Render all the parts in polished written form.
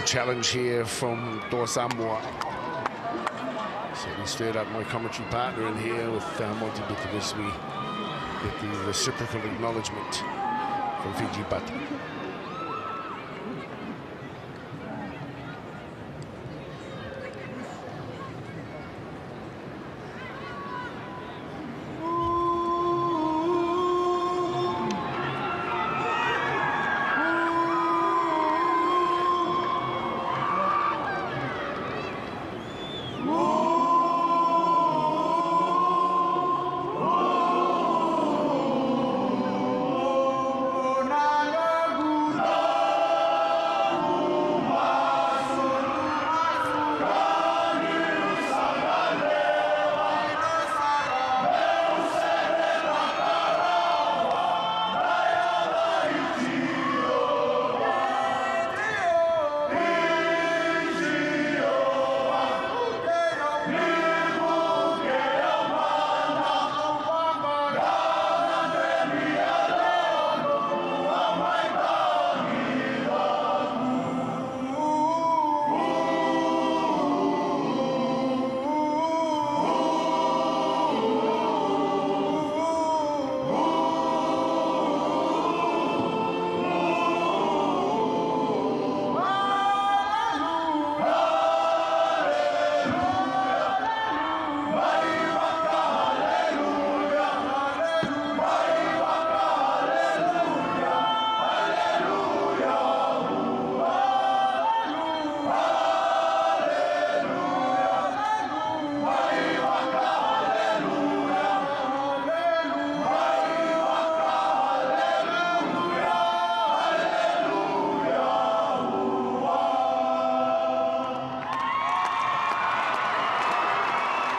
Challenge here from Samoa. Certainly stirred up my commentary partner in here with Monty Bitham as we get the reciprocal acknowledgement from Fiji Bata.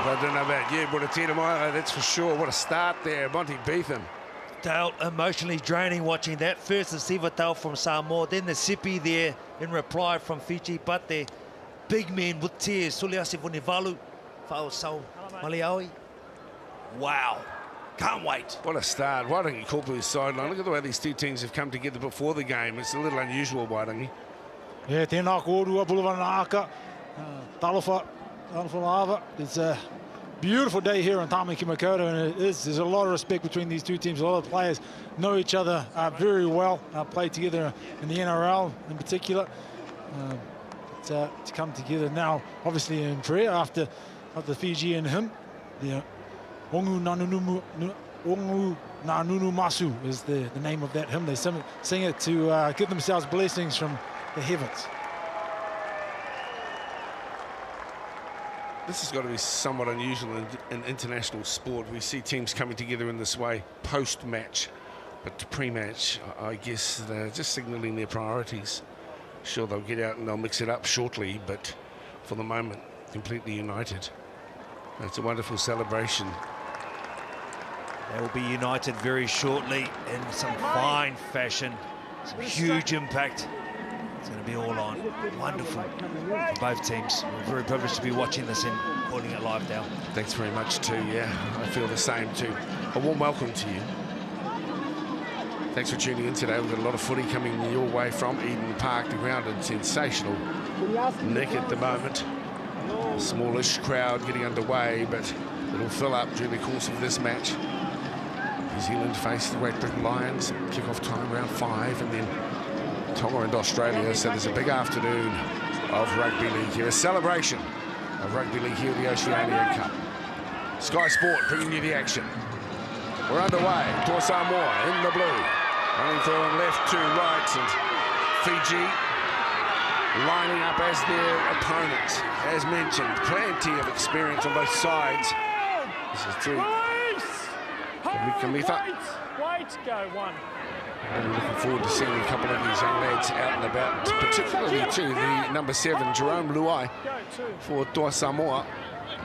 I don't know about you, but that's for sure. What a start there, Monty Betham. Dale, emotionally draining watching that. First the Sivatau from Samoa, then the Sipi there in reply from Fiji, but they're big men with tears. Suliasi Vunivalu, Fa'osau Maliaui. Wow, can't wait. What a start. Waitangi called to his sideline. Look at the way these two teams have come together before the game. It's a little unusual, Waitangi. Yeah, tēnā kōrua, Boulevard Nāka, Talofa Lava. It's a beautiful day here in Tamaki Makaurau, and there's a lot of respect between these two teams. A lot of players know each other very well, played together in the NRL in particular. To come together now, obviously in prayer after Fiji and him, the Ongu Nanunu Masu is the name of that hymn. They sing it to give themselves blessings from the heavens. this has got to be somewhat unusual in international sport. We see teams coming together in this way post-match, but pre-match, I guess they're just signalling their priorities. Sure, they'll get out and they'll mix it up shortly, but for the moment, completely united. It's a wonderful celebration. They will be united very shortly in some fine fashion, some huge impact. It's going to be all on. Wonderful for both teams. We're very privileged to be watching this and calling it live now. Thanks very much too, yeah. I feel the same too. A warm welcome to you. Thanks for tuning in today. We've got a lot of footy coming your way from Eden Park. The ground in sensational nick at the moment. A smallish crowd getting underway, but it'll fill up during the course of this match. New Zealand face the Great Britain Lions. Kick-off time around 5, and then Tonga and Australia. So there's a big afternoon of rugby league here. A celebration of rugby league here at the Oceania Cup. Sky Sport bringing you the action. We're underway. Samoa in the blue. Running from left to right, and Fiji lining up as their opponents. As mentioned, plenty of experience on both sides. This is through Kamitha. Wait, go one. I'm looking forward to seeing a couple of these young lads out and about, particularly too the number 7, Jerome Luai, for Toa Samoa.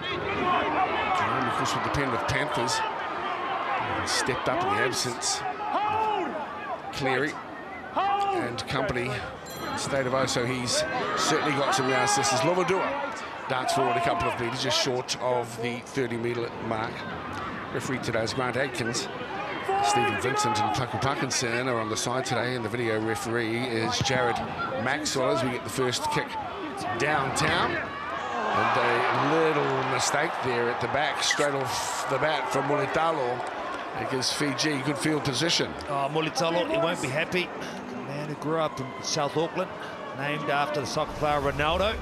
Jerome, of course, with the Penrith Panthers. He stepped up in the absence of Cleary and company. State of Oso, he's certainly got some now. This is Lovadua. Darts forward a couple of metres, just short of the 30-metre mark. Referee today is Grant Adkins. Stephen Vincent and Tucker Parkinson are on the side today, and the video referee is Jared Maxwell as we get the first kick downtown. And a little mistake there at the back, straight off the bat from Mulitalo. It gives Fiji good field position. Oh, Mulitalo, he won't be happy. The man who grew up in South Auckland, named after the soccer player Ronaldo,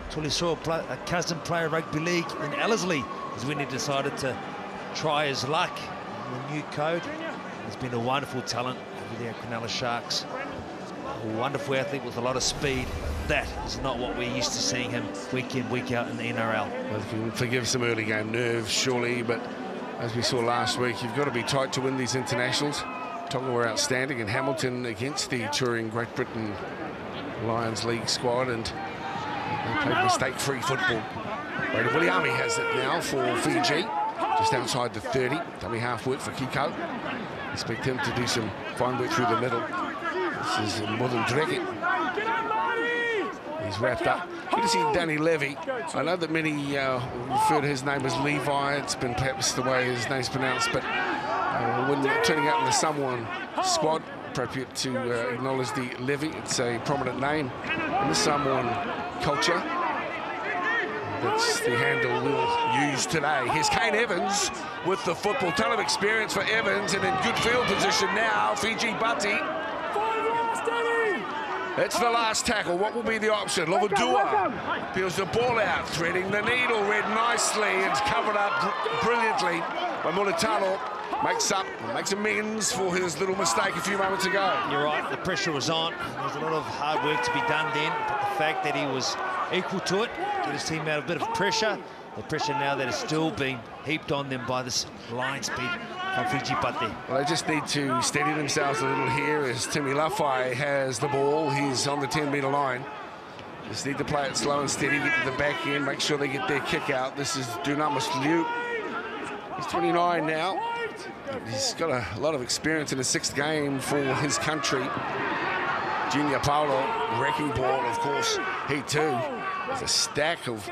until he saw a cousin play rugby league in Ellerslie, is when he decided to try his luck in the new code. He's been a wonderful talent over there at Cronulla Sharks. A wonderful athlete with a lot of speed. That is not what we're used to seeing him week in, week out in the NRL. Well, you can forgive some early game nerves, surely, but as we saw last week, you've got to be tight to win these internationals. Tonga were outstanding in Hamilton against the touring Great Britain Lions League squad, and they played mistake-free football. Brady Williami has it now for Fiji, just outside the 30. Dummy half work for Kiko. Expect him to do some fine work through the middle. This is Modern Dreke. He's wrapped up. Good to see Danny Levy. I know that many refer to his name as Levi. It's been perhaps the way his name's pronounced, but when turning out in the Samoan squad, appropriate to acknowledge the Levy. It's a prominent name in the Samoan culture. That's the handle we'll use today. Here's Kane Evans with the football. Ton of experience for Evans, and in good field position now, Fiji Bati. It's the last tackle. What will be the option? Lovadua peels the ball out, threading the needle, read nicely and covered up brilliantly by Mulitalo. Makes amends for his little mistake a few moments ago. You're right, the pressure was on. There was a lot of hard work to be done then, but the fact that he was equal to it, get his team out of a bit of pressure. The pressure now that is still being heaped on them by this line speed from Fiji Pate. Well, they just need to steady themselves a little here as Timmy Lafai has the ball. He's on the 10-metre line. Just need to play it slow and steady, get to the back end, make sure they get their kick out. This is Dunamis Liu. He's 29 now. He's got a lot of experience in his 6th game for his country. Junior Paulo, wrecking ball, of course. He too has a stack of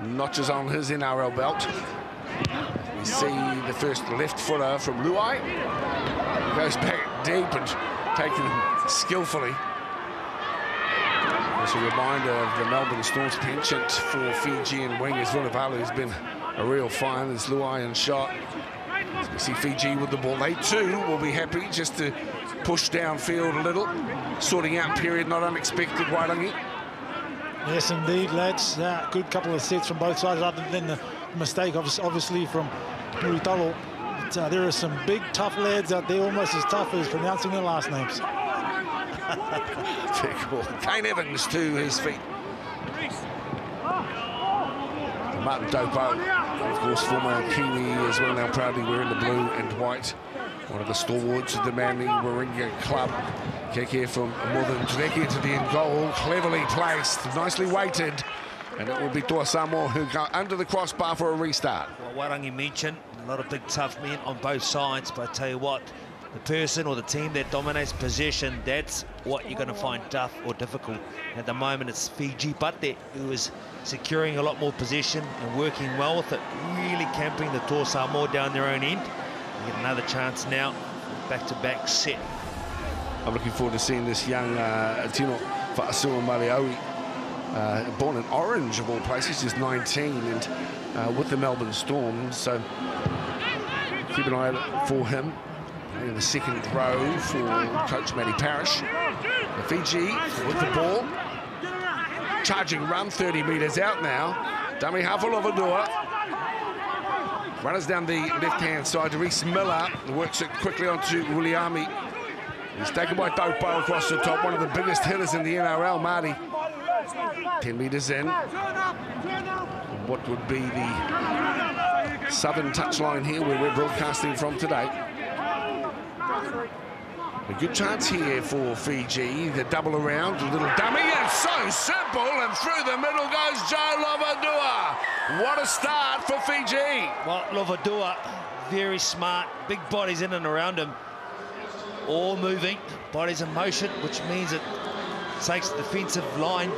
notches on his NRL belt. We see the first left footer from Luai. He goes back deep and taken skillfully. It's a reminder of the Melbourne Storm's penchant for Fijian wingers. Vunivalu has been a real find. There's Luai and shot. So we see Fiji with the ball. They too will be happy just to push downfield a little. Sorting out period, not unexpected, Wairangi. Yes, indeed, lads. Good couple of sets from both sides, other than the mistake, obviously, from Mulitalo. But there are some big, tough lads out there, almost as tough as pronouncing their last names. Very cool. Kane Evans to his feet. Martin Dopo, of course, former Kiwi as well, now proudly wearing the blue and white. One of the stalwarts of the Manly Warringah club. Kick here from Northern Dreki to the end goal. Cleverly placed, nicely weighted. And it will be Toa Samoa who go under the crossbar for a restart. Well, Warangi mentioned a lot of big tough men on both sides, but I tell you what, the person or the team that dominates possession, that's what you're going to find tough or difficult. At the moment, it's Fiji Bate who is securing a lot more possession and working well with it, really camping the Toa Samoa down their own end. You get another chance now, back-to-back set. I'm looking forward to seeing this young Tino Fa'asua Maleaui, born in Orange of all places, he's 19 and with the Melbourne Storm, so keep an eye out for him. In the second row for coach Matty Parrish. The Fiji with the ball. Charging run, 30 metres out now. Dummy half of Lovadua. Runners down the left-hand side to Reece Miller. Works it quickly onto Uliami. He's taken by Dopo across the top. One of the biggest hitters in the NRL, Marty. 10 metres in. What would be the southern touchline here where we're broadcasting from today. A good chance here for Fiji. The double around, a little dummy, and so simple, and through the middle goes Joe Lovadua. What a start for Fiji. Well, Lovadua, very smart, big bodies in and around him, all moving, bodies in motion, which means it takes the defensive line,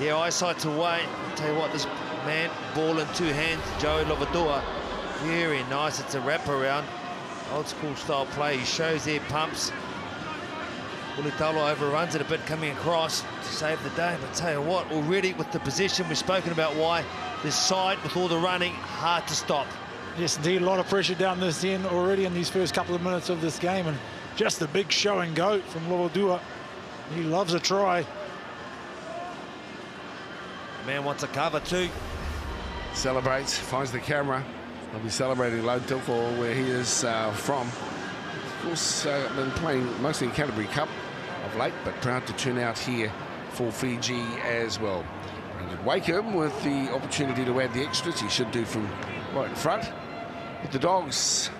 their eyesight's away. I'll tell you what, this man, ball in two hands, Joe Lovadua, very nice. It's a wraparound. Old school style play. He shows there, pumps. Ulitalo overruns it a bit coming across to save the day. But tell you what, already with the possession, we've spoken about why this side, with all the running, hard to stop. Yes, indeed, a lot of pressure down this end already in these first couple of minutes of this game, and just a big show and go from Lovadua. He loves a try. Man wants a cover too. Celebrates, finds the camera. He'll be celebrating Low Tilfor, where he is from. Of course, been playing mostly in Canterbury Cup of late, but proud to turn out here for Fiji as well. Brandon Wakeham with the opportunity to add the extras. He should do from right in front. With the Dogs,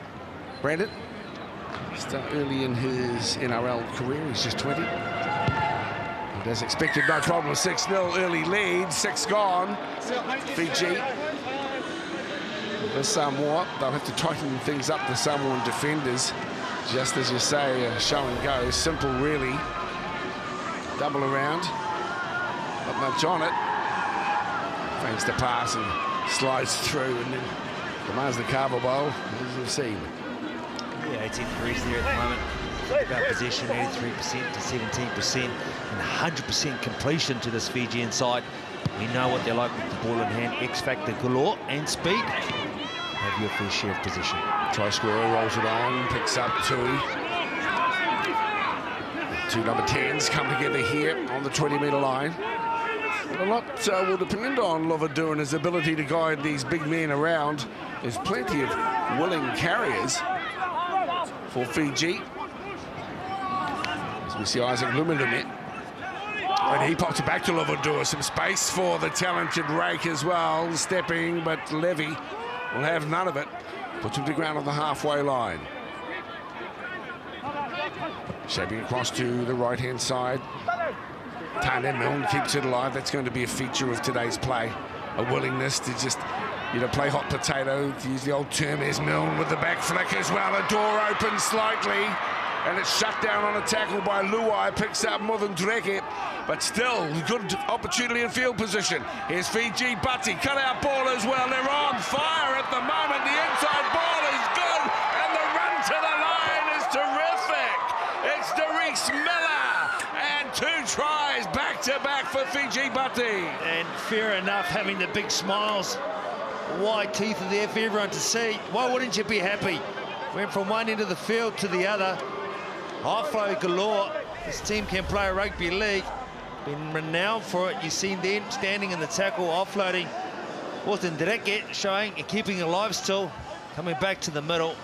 Brandon, still early in his NRL career. He's just 20. And as expected, no problem. 6-0 early lead, 6 gone. Fiji. The Samoa, they'll have to tighten things up, the Samoan defenders. Just as you say, a show and go. Simple, really. Double around. Not much on it. Thanks to pass and slides through, and then demands the carver bowl, as you've seen. Yeah, 18 degrees there at the moment. About possession, 83% to 17%, and 100% completion to this Fijian side. We know what they're like with the ball in hand. X-factor galore and speed. Have your fair share of position. Try scorer rolls it on, picks up Tui. Two number 10s come together here on the 20-metre line. A lot will depend on Lovadua and his ability to guide these big men around. There's plenty of willing carriers for Fiji. As we see Isaac Lumilumet. And he pops it back to Lovadua. Some space for the talented Rake as well. Stepping, but Levy will have none of it. Puts him to ground on the halfway line. Shaping across to the right-hand side. Tane Milne keeps it alive. That's going to be a feature of today's play. A willingness to just, play hot potato, to use the old term. There's Milne with the back flick as well. A door opens slightly, and it's shut down on a tackle by Luai. Picks up Northern Dreki, but still good opportunity in field position. Here's Fiji Butty, cut out ball as well. They're on fire at the moment. The inside ball is good, and the run to the line is terrific. It's Reece Miller, and 2 tries back-to-back for Fiji Butty. And fair enough, having the big smiles, wide teeth are there for everyone to see. Why wouldn't you be happy? Went from one end of the field to the other. High-flow galore. This team can play rugby league. Been renowned for it. You've seen them standing in the tackle, offloading. Northern Dreki showing and keeping alive still. Coming back to the middle.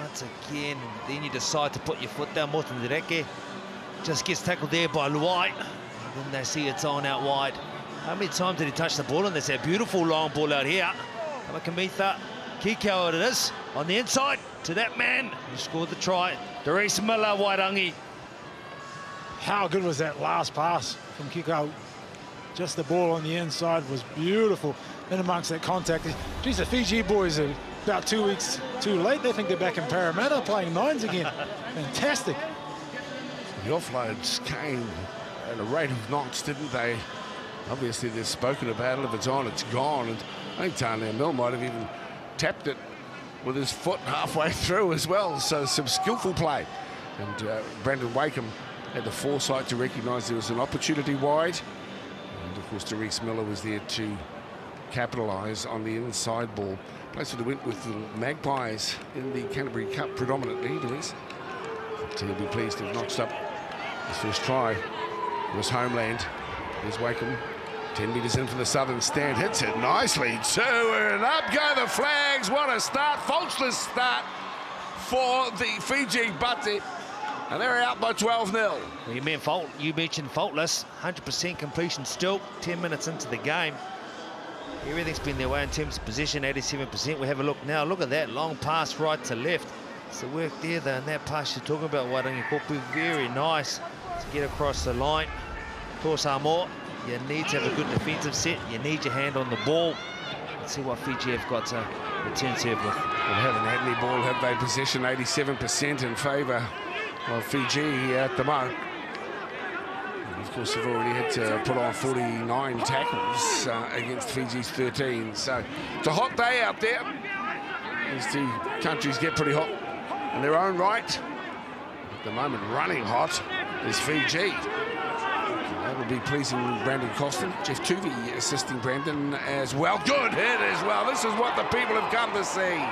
Once again, then you decide to put your foot down. Northern Dreki just gets tackled there by Luai. And then they see it's on out wide. How many times did he touch the ball? And there's that beautiful long ball out here. Kamikamitha, Kikau it is, on the inside to that man who scored the try, Doris Miller, Wairangi. How good was that last pass from Kikau? Just the ball on the inside was beautiful in amongst that contact. Geez, the Fiji boys are about 2 weeks too late. They think they're back in Parramatta playing nines again. Fantastic. The offloads came at a rate of knots, didn't they? Obviously, they've spoken about it. If it's on, it's gone. And I think Talia Mill might have even tapped it with his foot halfway through as well. So some skillful play. And Brandon Wakeham had the foresight to recognise there was an opportunity wide. And of course, Doris Miller was there to capitalise on the inside ball. Place for the win with the Magpies in the Canterbury Cup predominantly, Doris. So he'll be pleased to have notched up his first try. It was homeland. There's Wakeham. 10 metres in for the southern stand. Hits it nicely too. And up go the flags. What a start. Faultless start for the Fiji Bati. And they're out by 12-0. Well, you mentioned faultless. 100% completion still. 10 minutes into the game. Everything's been their way in terms of position. 87%. We have a look now. Look at that long pass right to left. It's the work there, though, and that pass you're talking about, Wairangi Kopu, very nice to get across the line. For Samoa, you need to have a good defensive set. You need your hand on the ball. Let's see what Fiji have got to return serve with. Well, haven't had any ball, have they? Possession 87% in favour of Fiji at the moment. And of course, they've already had to put on 49 tackles against Fiji's 13. So it's a hot day out there. These two countries get pretty hot in their own right. At the moment, running hot is Fiji. That will be pleasing Brandon Costin. Jeff Tuvey assisting Brandon as well. Good hit as well. This is what the people have come to see.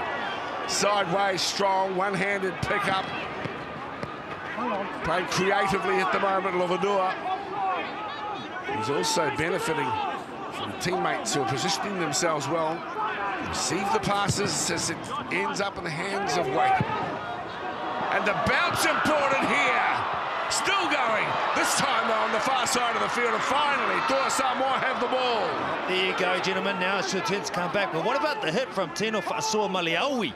Sideways, strong, one-handed pickup. Playing creatively at the moment, Lovadua. He's also benefiting from teammates who are positioning themselves well. Receive the passes as it ends up in the hands of Wakeham. And the bounce important here. Still going. This time though on the far side of the field. And finally, Samoa have the ball. There you go, gentlemen. Now it's your chance to come back. But what about the hit from Tino Fa'asua Maliaui?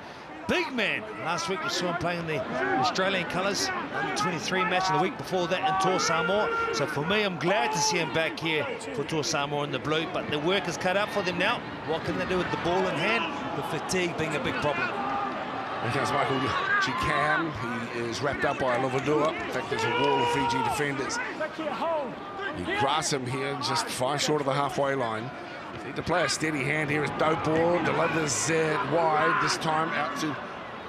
Big man. Last week we saw him playing in the Australian colours. Under 23 match the week before that in Samoa. So for me, I'm glad to see him back here for Samoa in the blue. But the work is cut out for them now. What can they do with the ball in hand? The fatigue being a big problem. Here comes Michael Chikam. He is wrapped up by Lovadua. In fact, there's a wall of Fiji defenders. You grass him here, just 5 short of the halfway line. Need to play a steady hand here as Dopor delivers wide, this time out to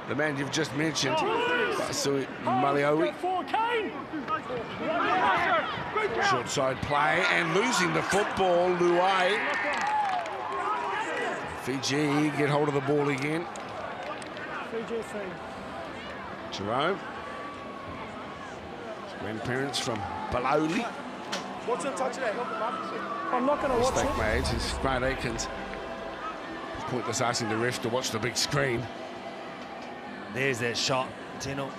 the man you've just mentioned, Maliaui. Short side play and losing the football, Luai. Fiji get hold of the ball again. Jerome. His grandparents from Paloli. What's in touch today? I'm not going to watch it. Made is Grant Aikens. Pointless asking the ref to watch the big screen. There's that shot, Tino.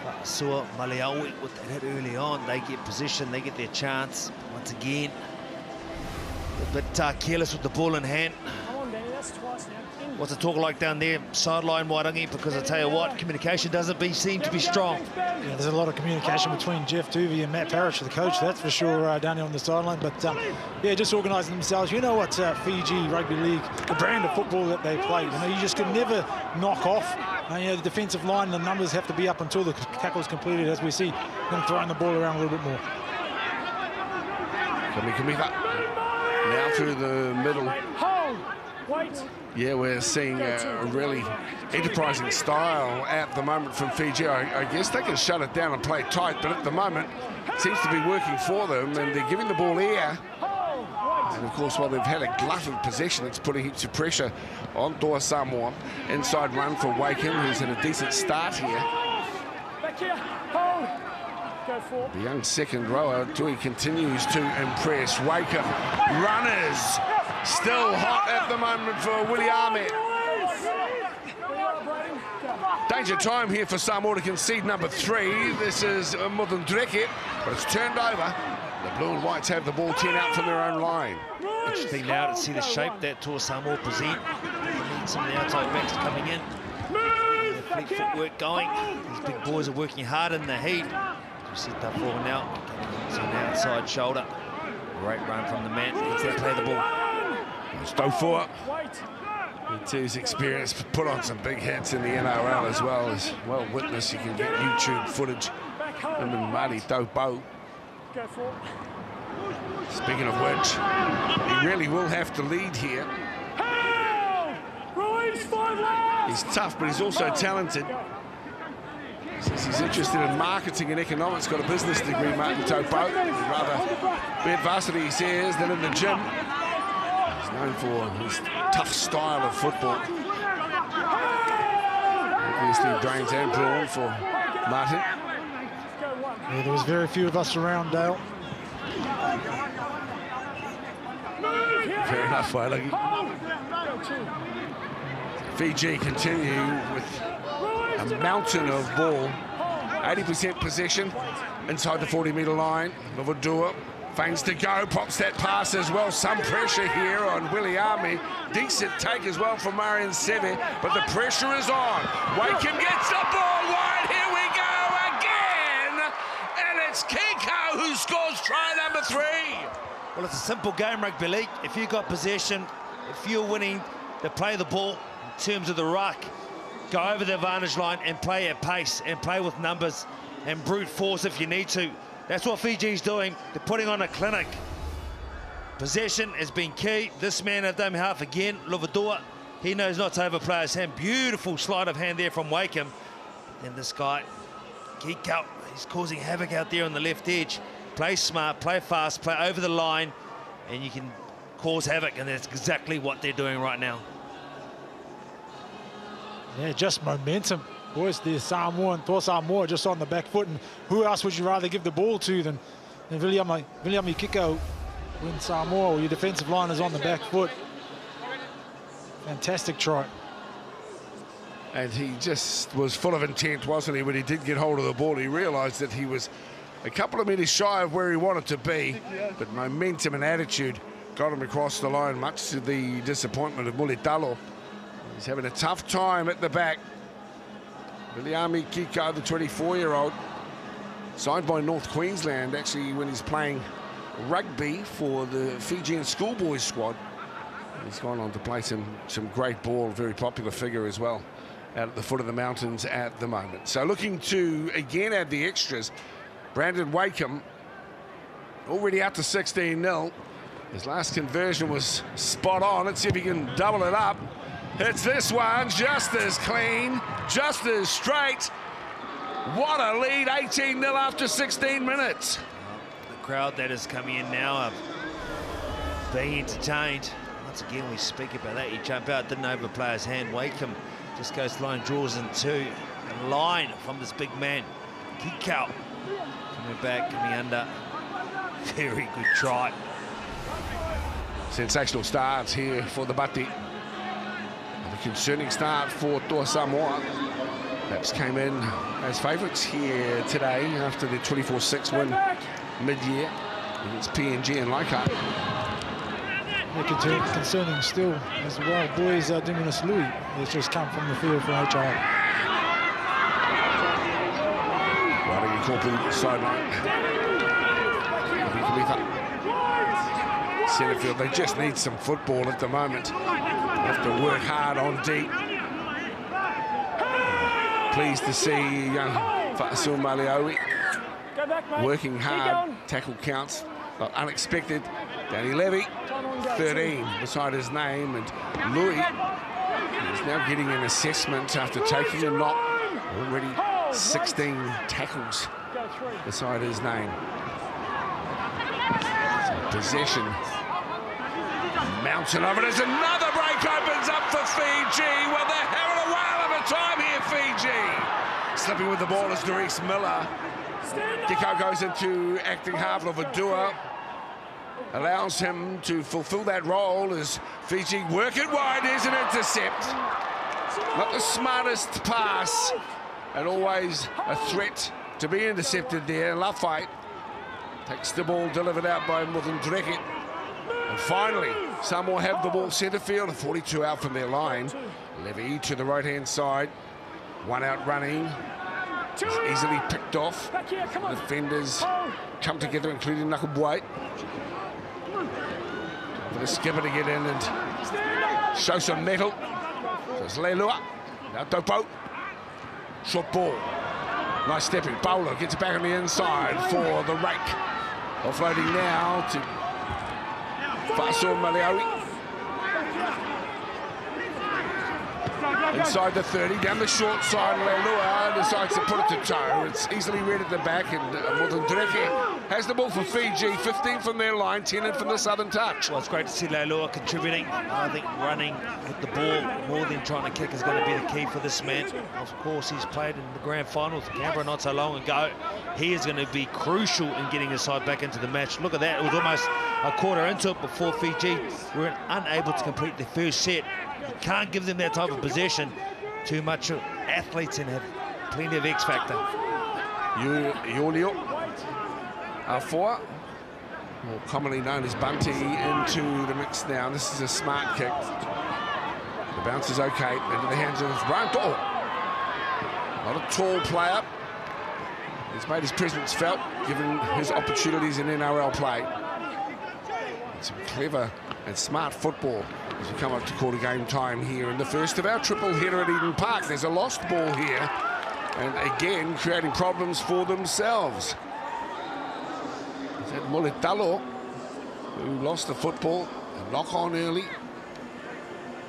Fa'asua Maliaui with that hit early on. They get position, they get their chance. Once again, a bit careless with the ball in hand. Come on, Danny, that's twice now. What's the talk like down there, sideline Wairangi? Because I tell you what, communication doesn't seem to be strong. Yeah, there's a lot of communication between Jeff Tuvey and Matt Parrish, the coach, that's for sure, down here on the sideline. But yeah, just organising themselves. You know what, Fiji Rugby League, the brand of football that they play, you know, you just can never knock off. You know, the defensive line, the numbers have to be up until the tackle's completed, as we see them throwing the ball around a little bit more. Kamikamitha now through the middle. Hold! Wait! Yeah, we're seeing a really enterprising style at the moment from Fiji. I guess they can shut it down and play tight, but at the moment, it seems to be working for them, and they're giving the ball air. And of course, while they've had a glut of possession, it's putting heaps of pressure on Samoa. Inside run for Wakeham, who's in a decent start here. Back here! Hold! Go for it. The young second rower, Tui, continues to impress. Wakeham, runners, still hot at the moment for Williame. Danger time here for Samoa to concede number 3. This is more than Dreke, but it's turned over. The Blue and Whites have the ball 10 out from their own line. Interesting now to see the shape that Toa Samoa present. They need some of the outside backs coming in. Fleet footwork going. These big boys are working hard in the heat. You see that ball now. It's on the outside shoulder. Great run from the man. He's going to play the ball. Stofua, into his experience, put on some big hits in the NRL as well. As well witness, you can get YouTube footage. Him and Marty Dopo. Speaking of which, he really will have to lead here. He's tough, but he's also talented. Says he's interested in marketing and economics, got a business degree, Martin Topo. He'd rather be at varsity, he says, than in the gym. He's known for his tough style of football. Obviously, brains and brawn for Martin. Yeah, there was very few of us around, Dale. Fair enough, Wailangi. Fiji continue with a mountain of ball. 80% possession inside the 40-metre line. Lovadua feigns to go, pops that pass as well. Some pressure here on Williami. Decent take as well from Marion Seve, but the pressure is on. Wakeham gets the ball wide. Here we go again. And it's Kiko who scores try number 3. Well, it's a simple game, rugby league. If you've got possession, if you're winning, to play the ball in terms of the ruck, go over the advantage line and play at pace and play with numbers and brute force if you need to. That's what Fiji's doing. They're putting on a clinic. Possession has been key. This man had done half again, Lovadua. He knows not to overplay his hand. Beautiful sleight of hand there from Wakeham. And this guy, Kiko, he's causing havoc out there on the left edge. Play smart, play fast, play over the line, and you can cause havoc, and that's exactly what they're doing right now. Yeah, just momentum. Boys, the Samoa and Toa Samoa just on the back foot, and who else would you rather give the ball to than Williami Kiko when Samoa, or your defensive line is on the back foot. Fantastic try. And he just was full of intent, wasn't he, when he did get hold of the ball. He realised that he was a couple of metres shy of where he wanted to be, but momentum and attitude got him across the line, much to the disappointment of Mulitalo. He's having a tough time at the back. Williami Kiko, the 24-year-old, signed by North Queensland, actually, when he's playing rugby for the Fijian schoolboys squad. He's gone on to play some great ball, very popular figure as well, out at the foot of the mountains at the moment. So looking to, again, add the extras. Brandon Wakeham already out to 16-0. His last conversion was spot on. Let's see if he can double it up. It's this one, just as clean, just as straight. What a lead, 18-0 after 16 minutes. The crowd that is coming in now are being entertained. Once again, we speak about that. He jumped out, didn't overplay his hand. Wakeham just goes to the line, draws in two. A line from this big man, Kiko. Coming back, coming under. Very good try. Sensational starts here for the Bati. A concerning start for Toa Samoa. Perhaps came in as favourites here today after the 24-6 win mid-year against PNG and Leichhardt. Yeah, concerning still as well, boys, Dominus Louis has just come from the field for HI. Riding Corporal sideline. Centre field, they just need some football at the moment. They have to work hard on deep. Pleased to see young Fa'asul Maliaui working hard. Tackle counts, not unexpected. Danny Levy, 13 beside his name, and Louis is now getting an assessment after taking a knock. Already 16 tackles beside his name. So possession. Mountain of it as another break opens up for Fiji. Well, they're having a whale of a time here, Fiji. Slipping with the ball is Doris Miller. Kiko goes into acting half. Lovadua allows him to fulfill that role as Fiji work it wide. There's an intercept. Not the smartest pass, and always a threat to be intercepted there. Love fight. Takes the ball delivered out by Mudundreki. And finally, Samoa have the ball centre field, 42 out from their line. Levy to the right-hand side. One out running. He's easily picked off. Defenders come together, including Nakabwai. For the skipper to get in and show some mettle. So it's Leilua. Now Topo. Short ball. Nice stepping. Bowler gets it back on the inside for the rake. Offloading now to Faso Maliawi. Inside the 30, down the short side, Leilua decides to put it to toe. It's easily read at the back, and Mudundreki has the ball for Fiji, 15 from their line, 10 in from the southern touch. Well, it's great to see Leilua contributing. I think running with the ball more than trying to kick is going to be the key for this man. Of course, he's played in the grand final with Canberra not so long ago. He is going to be crucial in getting his side back into the match. Look at that, it was almost a quarter into it before Fiji were unable to complete the first set. You can't give them that type of possession. Too much athletes and have plenty of X factor. Yolio Afua, more commonly known as Bunty, into the mix now. This is a smart kick. The bounce is okay. Into the hands of Brian To'o. Not a tall player. He's made his presence felt, given his opportunities in NRL play. Some clever and smart football as we come up to quarter game time here in the first of our triple header at Eden Park. There's a lost ball here, and again creating problems for themselves. Is that Mulitalo who lost the football? A knock on early.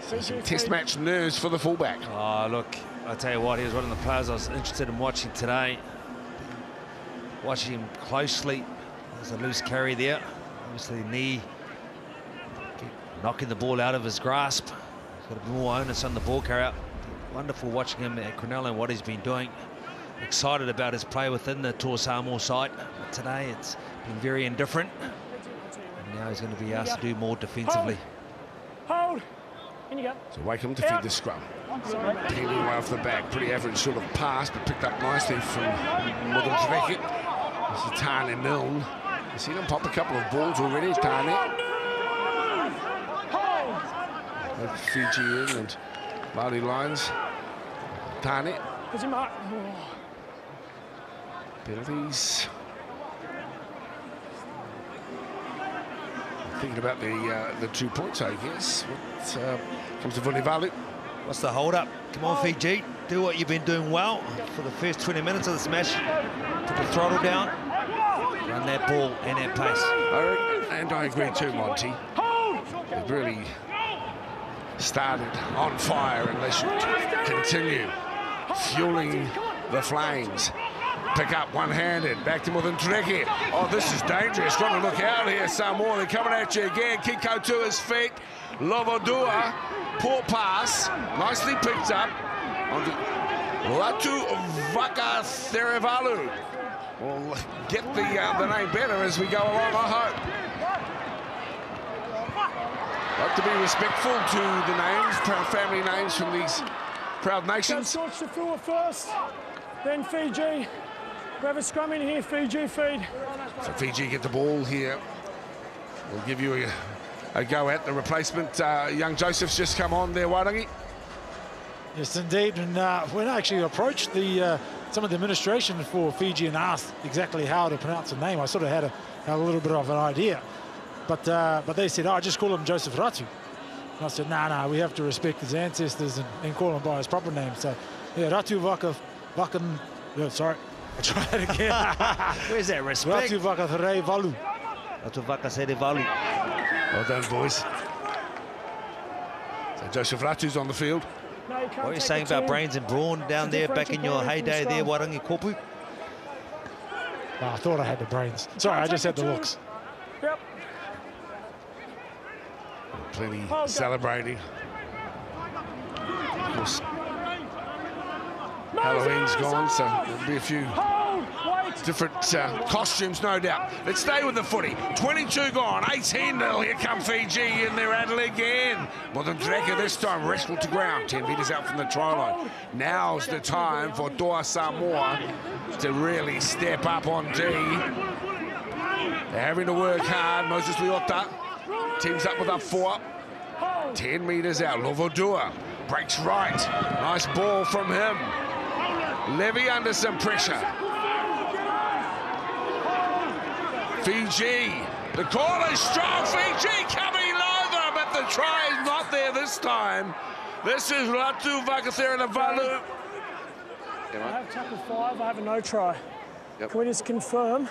So some test match nerves for the fullback. Oh, look, I tell you what, he was one of the players I was interested in watching today. Watching him closely. There's a loose carry there. Obviously, knee knocking the ball out of his grasp. He's got a bit more onus on the ball carrier. Wonderful watching him at Cronulla and what he's been doing. Excited about his play within the Toa Samoa side. But today it's been very indifferent. And now he's going to be asked to do more defensively. Hold. In you go. So Wakeham to feed the scrum. Peeling away off the back. Pretty average sort of pass, but picked up nicely from Mudundreki. This is Tane Milne. You've seen him pop a couple of balls already, Tane. Fiji in and Māori lines. Tane. Penalties. Thinking about the 2 points, I guess. What comes to Vunivalu? What's the hold-up? Come on, Fiji. Do what you've been doing well for the first 20 minutes of this match. Put the throttle down. Run that ball and that pace. And I agree too, Monty. They've really started on fire, and they should continue fueling the flames. Pick up one-handed, back to Mudundreki. Oh, this is dangerous. Got to look out here, Samoa. They're coming at you again. Kiko to his feet. Lovodua, poor pass, nicely picked up. On Latu Vakatherevalu. We'll get the name better as we go along, I hope. Like to be respectful to the names, proud family names from these proud nations. George Tafua first, then Fiji. We have a scrum in here, Fiji feed. So Fiji get the ball here. We'll give you a go at the replacement. Young Joseph's just come on there, Wairangi. Yes, indeed. And when I actually approached some of the administration for Fiji and asked exactly how to pronounce the name, I sort of had a little bit of an idea. But they said, oh, just call him Joseph Ratu. And I said, nah, we have to respect his ancestors and call him by his proper name. So, yeah, Ratu Vakan... sorry, I'll try it again. Where's that respect? Ratu Vakatherevalu. Ratu Vakatherevalu. Well done, boys. So Joseph Ratu's on the field. No, you can't. What are you saying about brains and brawn down there, back in your heyday there, Wairangi Kopu? Oh, I thought I had the brains. Sorry, I just had the looks. Yep. Plenty celebrating. Of course, Halloween's gone, so there'll be a few different costumes, no doubt. Let's stay with the footy. 22 gone, 18-0. Here come Fiji in their Adelaide again. Mudundreki this time wrestled to ground, 10 metres out from the try line. Now's the time for Toa Samoa to really step up on D. They're having to work hard. Moses Leota teams up with up 4. 10 metres out. Lovodua breaks right. Nice ball from him. Levy under some pressure. Fiji. The call is strong. Fiji coming over, but the try is not there this time. This is Ratu Vakathiranavalu. I have tackle 5, I have a no try. Yep. Can we just confirm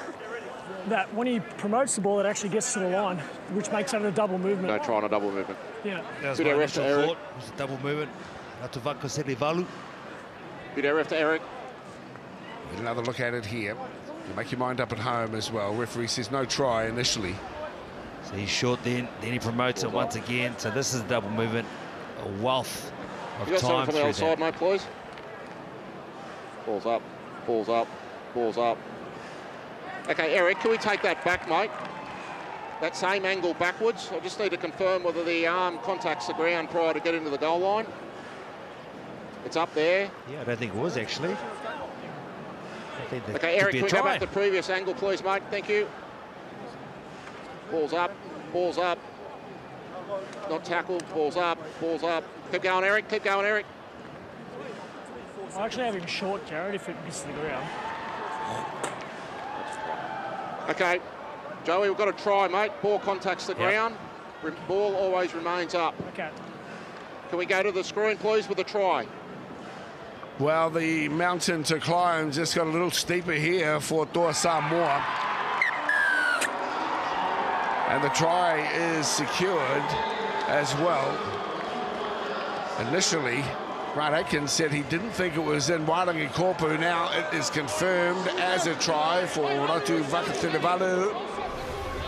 that when he promotes the ball, it actually gets to the line, which makes it a double movement? No try on a double movement. Yeah. That was Good my arrest to initial Eric. thought. It was a double movement. Ratu Vakathiranavalu. Good error to Eric. Another look at it here. You make your mind up at home as well. Referee says no try initially. So he's short then he promotes it once again. So this is a double movement. A wealth of You got time something from the through other side, that. mate, please. Balls up, balls up, balls up. Okay, Eric, can we take that back, mate? That same angle backwards. I just need to confirm whether the arm contacts the ground prior to getting to the goal line. It's up there. Yeah, I don't think it was actually. I think that Okay, could Eric, be a can we go try. back to the previous angle, please, mate? Thank you. Balls up, balls up. Not tackle, balls up, balls up. Keep going, Eric, keep going, Eric. I actually have him short, Jared, if it misses the ground. Okay, Joey, we've got to try, mate. Ball contacts the ground. Ball always remains up. Okay. Can we go to the screen, please, with a try? Well, the mountain to climb just got a little steeper here for Toa Samoa. And the try is secured as well. Initially, Grant Atkins said he didn't think it was in Wairangi Korpu. Now it is confirmed as a try for Ratu Vakathiranavalu.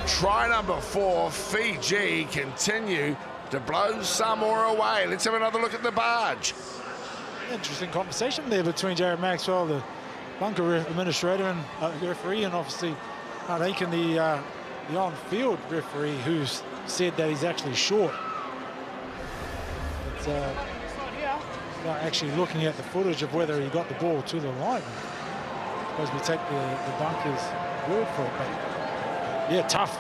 Try number 4, Fiji continue to blow Samoa away. Let's have another look at the barge. Interesting conversation there between Jared Maxwell, the bunker administrator, and referee, and obviously Aiken, the on-field referee, who's said that he's actually short. But actually looking at the footage of whether he got the ball to the line, I suppose we take the bunker's word for it. But yeah, tough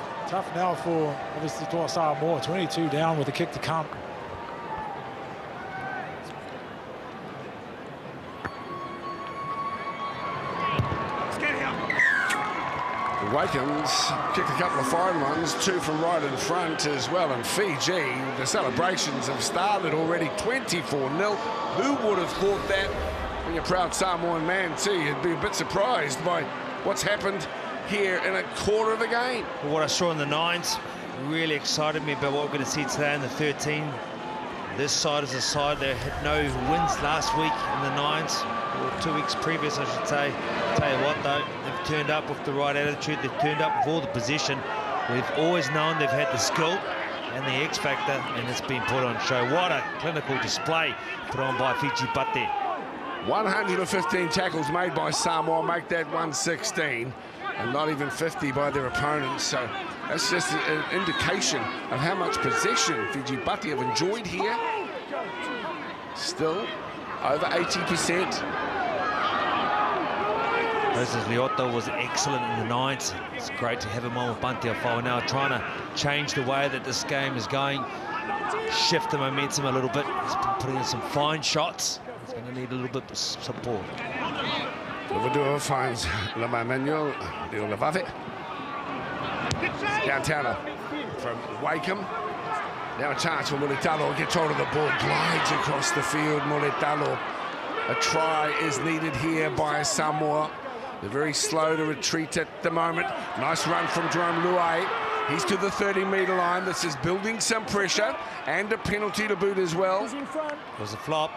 now for obviously Toa Samoa. 22 down with a kick to come. Wakens kicked a couple of fine ones, 2 from right in front as well. And Fiji, the celebrations have started already, 24-0. Who would have thought that? When you're a proud Samoan man too, you'd be a bit surprised by what's happened here in a quarter of the game. Well, what I saw in the 9s really excited me about what we're going to see today in the 13. This side is a side that had no wins last week in the 9s, or 2 weeks previous, I should say. Tell you what, though, they've turned up with the right attitude. They've turned up with all the position. We've always known they've had the skill and the X factor, and it's been put on show. What a clinical display put on by Fiji Pate. 115 tackles made by Samoa, make that 116, and not even 50 by their opponents. So that's just an indication of how much possession Fiji Pate have enjoyed here. Still over 80%. Moses Leota was excellent in the 9s. It's great to have him on with Bantia Whao now, trying to change the way that this game is going, shift the momentum a little bit. He's been putting in some fine shots. He's going to need a little bit of support. Lovodua finds Lama Manuel, Levave. Downtowner from Wakeham. Now a chance for Mulitalo, gets hold of the ball, glides across the field. Mulitalo, a try is needed here by Samoa. They're very slow to retreat at the moment. Nice run from Jerome Luai. He's to the 30-metre line. This is building some pressure and a penalty to boot as well. He's in front. It was a flop.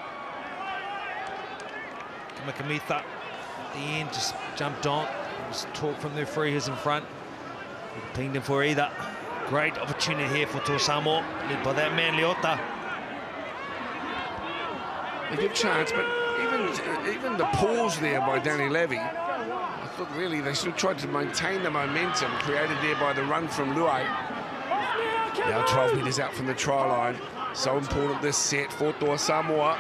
Kamikamitha at the end just jumped on. There was talk from the referee who's in front. He pinged him for either. Great opportunity here for Toa Samoa, led by that man Leota. A good chance, but even the pause there by Danny Levy, I thought really they should have tried to maintain the momentum created there by the run from Luai. Now 12 metres out from the try line. So important this set for Toa Samoa.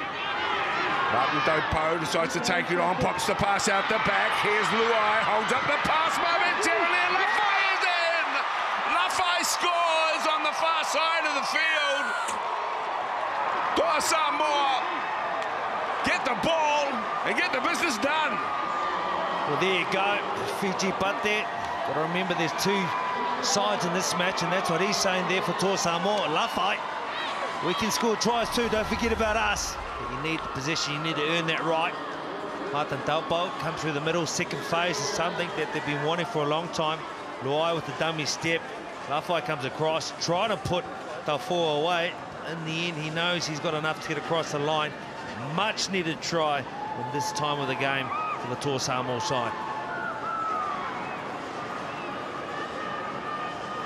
Martin Dopo decides to take it on, pops the pass out the back. Here's Luai, holds up the pass momentarily, and Lafay is Well, there you go, Fiji butt there. Got to remember there's two sides in this match, and that's what he's saying there for Toa Samoa. Lafai, we can score tries too, don't forget about us. But you need the possession, you need to earn that right. Martin Taupo come through the middle, second phase is something that they've been wanting for a long time. Luai with the dummy step. Lafai comes across, trying to put Taufua away. In the end, he knows he's got enough to get across the line. Much needed try in this time of the game for the Toa Samoa side.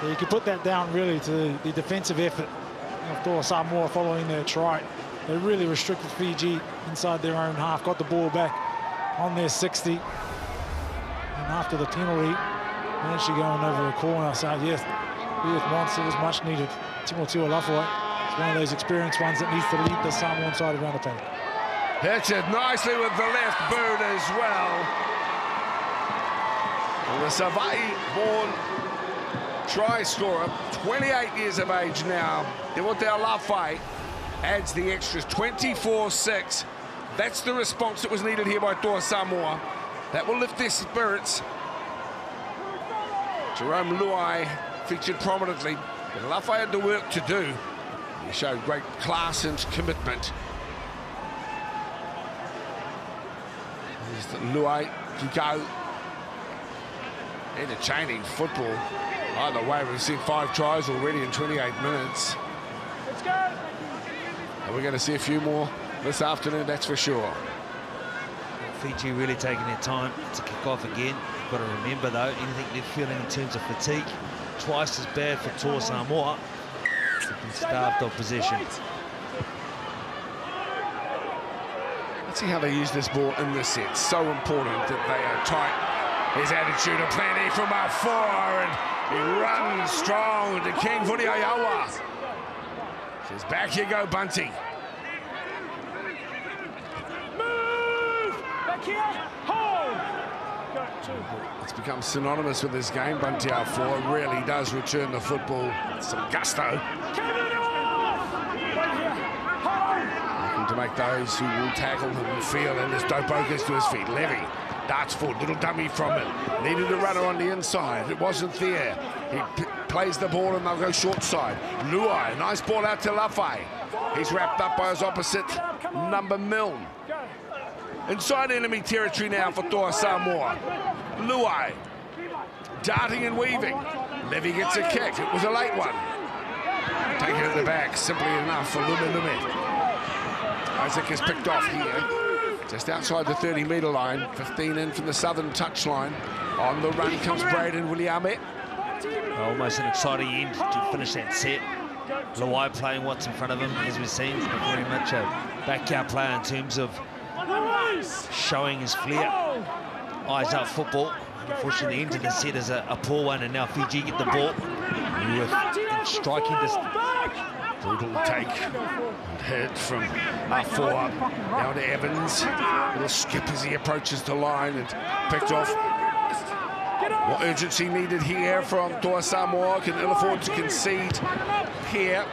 Yeah, you can put that down really to the defensive effort of Toa Samoa following their try. They really restricted Fiji inside their own half, got the ball back on their 60. And after the penalty, managed to go in over a corner. So yes, once it was much needed. Timotua Lafai is one of those experienced ones that needs to lead the Samoan side around the play. Hits it nicely with the left boot as well. And the Savai-born try scorer, 28 years of age now, Timotua Lafai, adds the extras, 24-6. That's the response that was needed here by Toa Samoa. That will lift their spirits. Jerome Luai featured prominently, but Lafai had the work to do. He showed great class and commitment. Luai can go. Entertaining football. Either way, we've seen 5 tries already in 28 minutes. Let's go. And we're going to see a few more this afternoon, that's for sure. Fiji really taking their time to kick off again. You've got to remember, though, anything they're feeling in terms of fatigue, twice as bad for Toa Samoa. They've been starved of possession. Let's see how they use this ball in this set. So important that they are tight. His attitude of plenty from up 4, and he runs strong to King Vuniayawa. Says, back you go, Bunty. Move! Back here, hold! Go, 2. It's become synonymous with this game. Bunty out 4 really does return the football with some gusto. Looking to make those who will tackle him feel, and as Dopo gets to his feet. Levy darts forward, little dummy from it. Needed a runner on the inside. It wasn't there. He plays the ball and they'll go short side. Luai, nice ball out to Lafai. He's wrapped up by his opposite number Milne. Inside enemy territory now for Toa Samoa. Luai darting and weaving. Levy gets a kick. It was a late one. Taken at the back, simply enough for Lume. Isaac is picked off here. Just outside the 30-metre line, 15 in from the southern touchline. On the run comes Braden Williame. Almost an exciting end to finish that set. Luai playing what's in front of him, as we've seen, very much a backyard player in terms of showing his flair. Eyes up football. Unfortunately, the end of the set is a poor one, and now Fiji get the ball with striking distance. Brutal take and hit from R4 now to Evans. Little skip as he approaches the line and picked off. What urgency needed here from Toa Samoa? Can ill afford to concede here.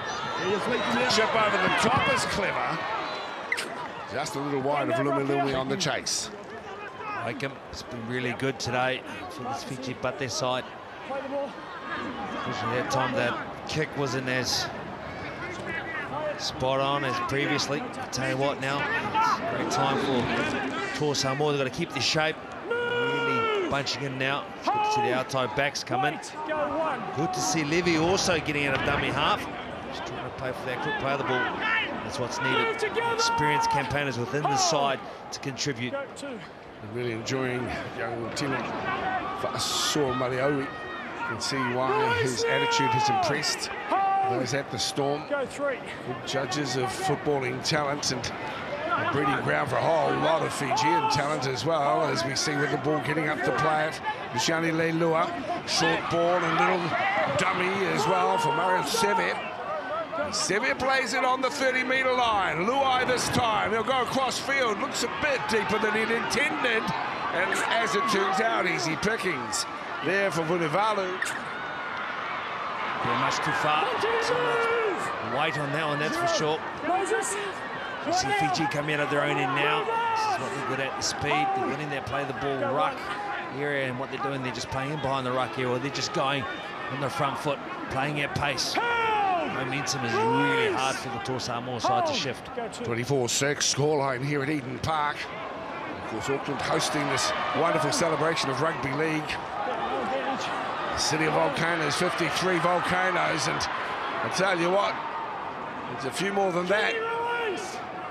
Chip over the top is clever. Just a little wide of Lumi on the chase. Like him, it's been really good today for this Fiji Bate side. Unfortunately, that time that kick wasn't as spot on as previously. I tell you what, now it's a great time for Toa Samoa. They've got to keep the shape. Really bunching in now. It's good to see the outside backs come in. Good to see Levy also getting out of dummy half. Just trying to play for that quick play of the ball. That's what's needed. Experienced campaigners within the side to contribute. Really enjoying young Tino Fa'asua Maliowi. You can see why his attitude has impressed those at the Storm. Good judges of footballing talent and a breeding ground for a whole lot of Fijian talent as well, as we see with the ball getting up to play it. Luciani Leilua, short ball and little dummy as well for Mario Seve. Seve plays it on the 30-metre line. Luai this time, he'll go across field. Looks a bit deeper than he'd intended. And as it turns out, easy pickings there for Vunivalu. Yeah, much too far. Weight on that one, that's for sure. You see Fiji come out of their own end now. This is what they're good at, the speed. They're winning that play the ball ruck. area, and what they're doing, they're just playing in behind the ruck area, or they're just going on their front foot, playing at pace. Momentum is really hard for the Toa Samoa side to shift. 24-6 scoreline here at Eden Park. Of course, Auckland hosting this wonderful celebration of rugby league. The city of volcanoes, 53 volcanoes, and I tell you what, it's a few more than that.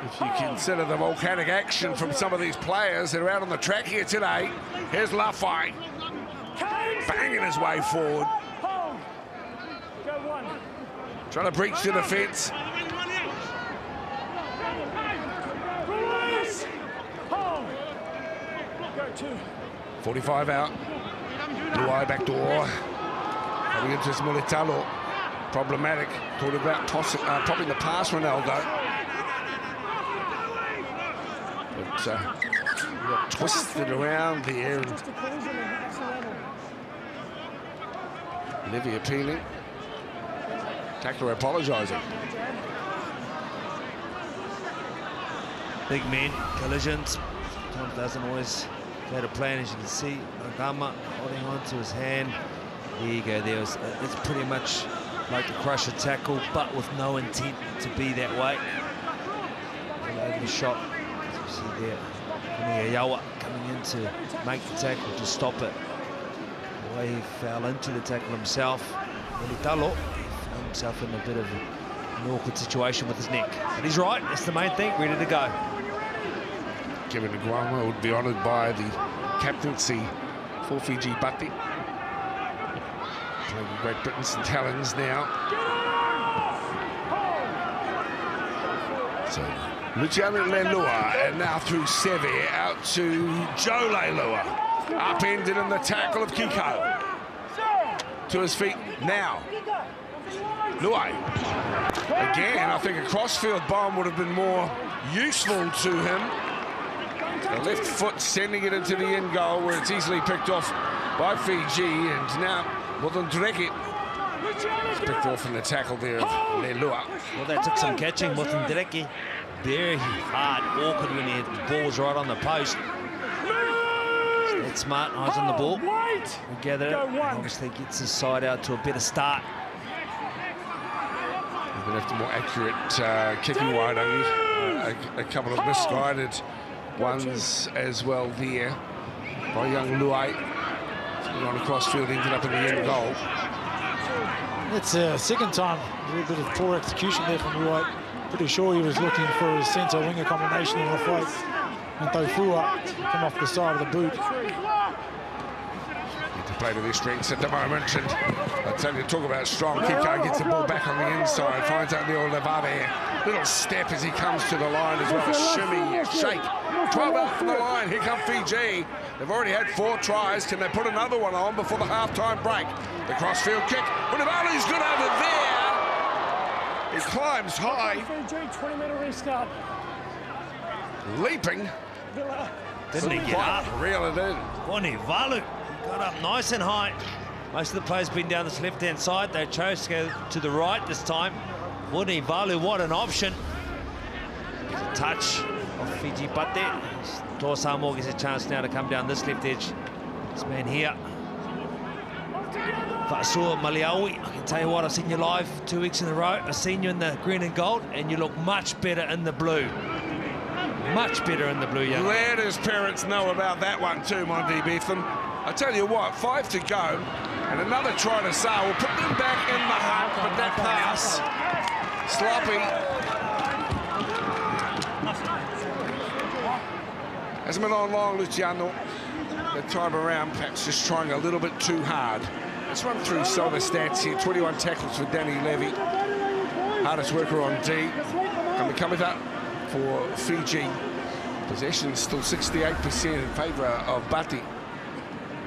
If you consider the volcanic action from some of these players that are out on the track here today. Here's Lafai, banging his way forward. Trying to breach the defence. 45 out. Luai back door. Coming into his Mulitalo. Problematic. Thought about popping the pass, Ronaldo. But got twisted around there. Livy appealing. Tackler apologising. Big men, collisions. Tom doesn't always go to plan, as you can see. Ogama holding on to his hand. There you go. It's pretty much like the crusher tackle, but with no intent to be that way. Over the shot, as you see there. Yawa coming in to make the tackle to stop it. The way he fell into the tackle himself. Mulitalo found himself in a bit of an awkward situation with his neck. But he's right, that's the main thing, ready to go. Kevin Aguama would be honoured by the captaincy for Fiji Bati. Playing Great Britain St Helens now. So Luciano Leilua, and now through Seve out to Joe Leilua. Upended in the tackle of Kiko. To his feet now. Luai. Again, I think a crossfield bomb would have been more useful to him. The left foot sending it into the end goal, where it's easily picked off by Fiji, and now Motondreki picked off in the tackle there of Leilua. Well, that took some catching. Motondreki, very hard, awkward when the ball's right on the post. That's smart, eyes on the ball. We gather it, obviously gets his side out to a better start. We're going to have to more accurate kicking wide only. A couple of misguided ones as well there by young Luai. On a crossfield, ended up in the end goal. It's a second time, a little bit of poor execution there from Luai. Pretty sure he was looking for a centre-winger combination in the fight. And Taufua come off the side of the boot. Need to play to their strengths at the moment, and I tell you, talk about strong. Kiko gets the ball back on the inside, finds out the old Levave. Little step as he comes to the line as well, a shimmy, a shake. 12 out from the line, here come Fiji. They've already had 4 tries. Can they put another one on before the half-time break? The crossfield kick. Univali's good over there. He climbs high. 20-minute restart. Leaping. Didn't he get up? Reel it in. Univalu got up nice and high. Most of the players been down this left-hand side. They chose to go to the right this time. Univalu, what an option. There's a touch of Fiji, but there. Toa Samoa gets a chance now to come down this left edge. This man here. Fa'asua Maliaui, I can tell you what, I've seen you live 2 weeks in a row. I've seen you in the green and gold, and you look much better in the blue. Much better in the blue, young. Let his parents know about that one too, Monty Beetham. I tell you what, 5 to go, and another try to Sa will put them back in the hunt, but that pass, sloppy. Hasn't been on long, Luciano. That time around, perhaps just trying a little bit too hard. Let's run through some of the stats here. 21 tackles for Danny Levy. Hardest worker on D. And we come with that for Fiji. Possession still 68% in favour of Bati.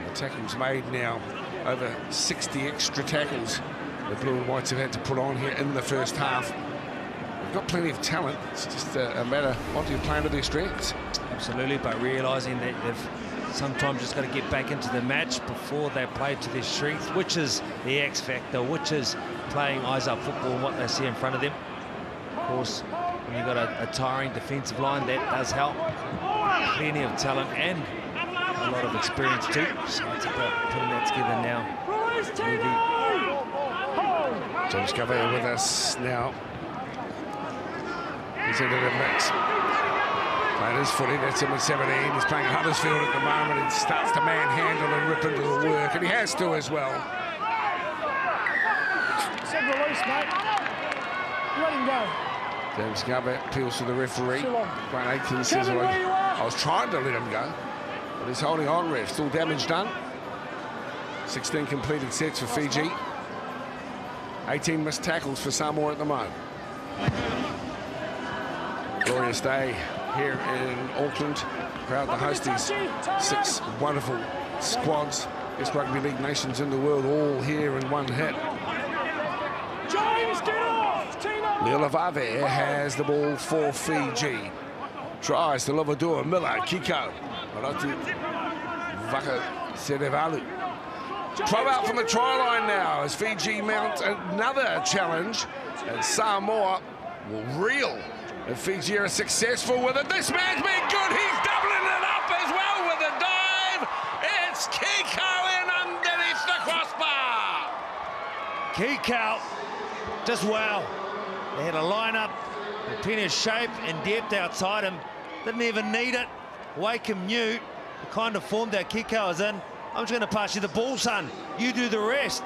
The tackles made now, over 60 extra tackles the Blue and Whites have had to put on here in the first half. They've got plenty of talent. It's just a matter of wanting to play to their strengths. Absolutely, but realising that they've sometimes just got to get back into the match before they play to their strength, which is the X factor, which is playing eyes-up football and what they see in front of them. Of course, when you've got a tiring defensive line, that does help. Plenty of talent and a lot of experience too. So it's about putting that together now. James Cavea with us now. He's into the mix. Playing his footy, that's him at 17. He's playing Huddersfield at the moment. He starts to manhandle and rip into the work, and he has to as well. Said release, mate. Let him go. James Cavea appeals to the referee. Grant Aitken says, Kevin, well, where you are? I was trying to let him go, but he's holding on, ref. Still damage done. 16 completed sets for Fiji. 18 missed tackles for Samoa at the moment. Glorious day here in Auckland. Proud to host these 6 wonderful squads. Best rugby league nations in the world, all here in one hit. James, get off! Leolavave has the ball for Fiji. Tries to Lovadua, Miller, Kiko. Maratu, Vaka Sedevalu. Throw out from the try line now as Fiji mount another challenge. And Samoa will reel. And Fiji are successful with it. This man's been good. He's doubling it up as well with a dive. It's Kiko in underneath the crossbar. Kiko, just wow. They had a lineup, plenty of shape and depth outside him. Didn't even need it. Wakeham knew the kind of form that Kiko is in. I'm just going to pass you the ball, son. You do the rest.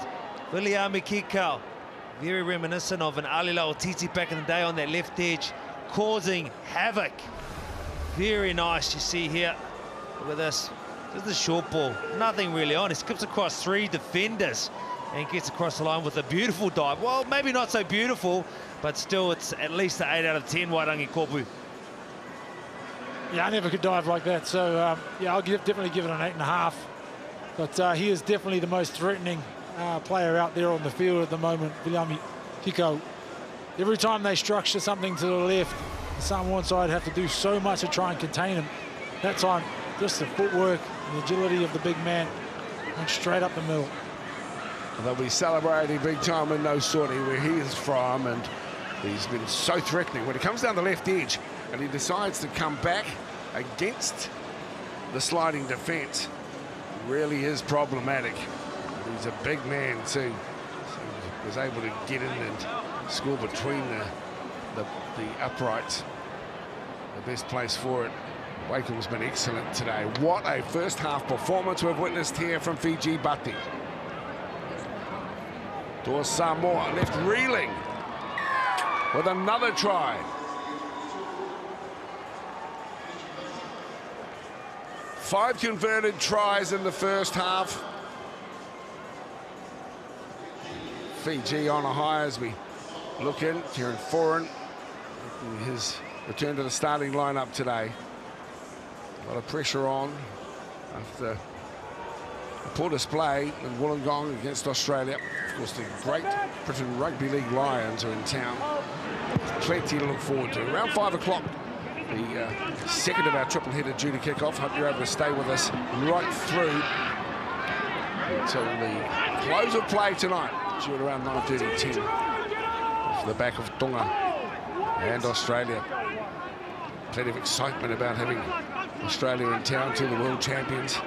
Viliami Kiko, very reminiscent of an Alila Otiti back in the day on that left edge, causing havoc. Very nice, you see here. Look at this. Just a short ball. Nothing really on. He skips across 3 defenders and gets across the line with a beautiful dive. Well, maybe not so beautiful, but still it's at least an 8 out of 10, Wairangi Kopu. Yeah, I never could dive like that. So, yeah, I'll definitely give it an 8.5. But he is definitely the most threatening player out there on the field at the moment, Viliami Kiko. Every time they structure something to the left, the Samoan side have to do so much to try and contain him. That time, just the footwork, the agility of the big man, went straight up the middle. They'll be celebrating big time in No Sorty, where he is from, and he's been so threatening. When he comes down the left edge and he decides to come back against the sliding defence, really is problematic. He's a big man too, so he was able to get in and score between the uprights. The best place for it. Wakeham's been excellent today. What a first half performance we've witnessed here from Fiji Bati. Towards Samoa, left reeling with another try. Five converted tries in the first half. Fiji on a high as we look in. Kieran Foran, his return to the starting lineup today. A lot of pressure on after a poor display in Wollongong against Australia. Of course, the great Britain Rugby League Lions are in town. Plenty to look forward to. Around 5 o'clock, the second of our triple header due to kick off. Hope you're able to stay with us right through until the close of play tonight, due at around 9:30, 10 off the back of Tonga and Australia. Plenty of excitement about having Australia in town, to the world champions.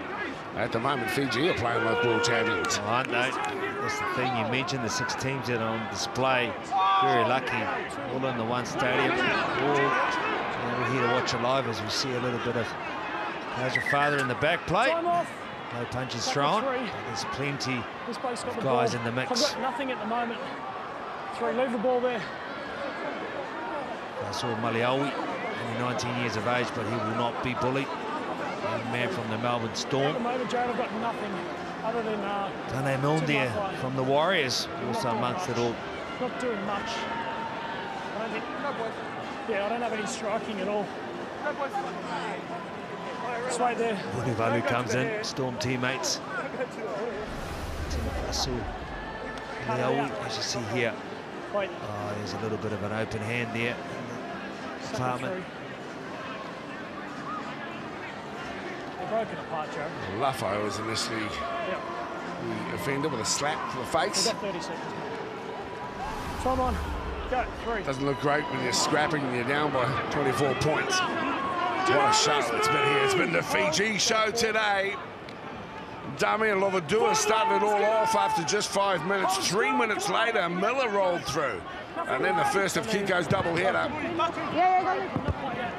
At the moment, Fiji are playing like world champions. Oh, aren't they? That's the thing, you mentioned the 6 teams that are on display. Very lucky, all in the one stadium. We're here to watch it live as we see a little bit of How's Your Father in the back plate. No punches thrown. There's plenty of guys in the mix. I've got nothing at the moment. 3, leave the ball there. I saw Maliawi, only 19 years of age, but he will not be bullied. Young man from the Melbourne Storm. At the moment, Joe, I've got nothing other than... Tane Milne from the Warriors, also amongst it all. Not doing much. I don't think... Yeah, I don't have any striking at all. Just wait there. Vunivalu comes in, Storm teammates. Tinafasu, Maliawi, as you see here. Wait. Oh, there's a little bit of an open hand there. Department. Broken apart, Joe. Luffo was initially the offender with a slap to the face. We've got 30 seconds. Time on. Go. 3. Doesn't look great when you're scrapping and you're down by 24 points. What a show it's been here. It's been the Fiji show today. dummy, and Lovadua started it all off after just 5 minutes. 3 minutes later, Miller rolled through. And then the first of Kiko's double-header.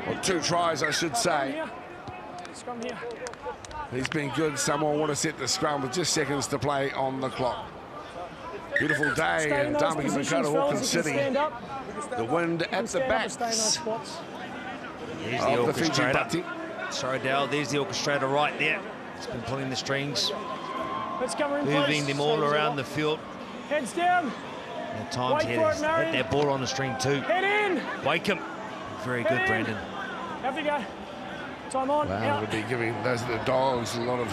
Or 2 tries, I should say. He's been good. Samoa want to set the scrum with just seconds to play on the clock. Beautiful day in Tamaki Makaurau, Auckland City. The wind at the backs There's the of the Fiji orchestrator. Bati. Sorry, Dale, there's the orchestrator right there. He's been pulling the strings, moving them all around the field. Heads down. At times he has hit that ball on the string too. Head in. Wake him. Very good, Brandon. Have we go. Time on. Wow, Out. would be giving those the Dogs a lot of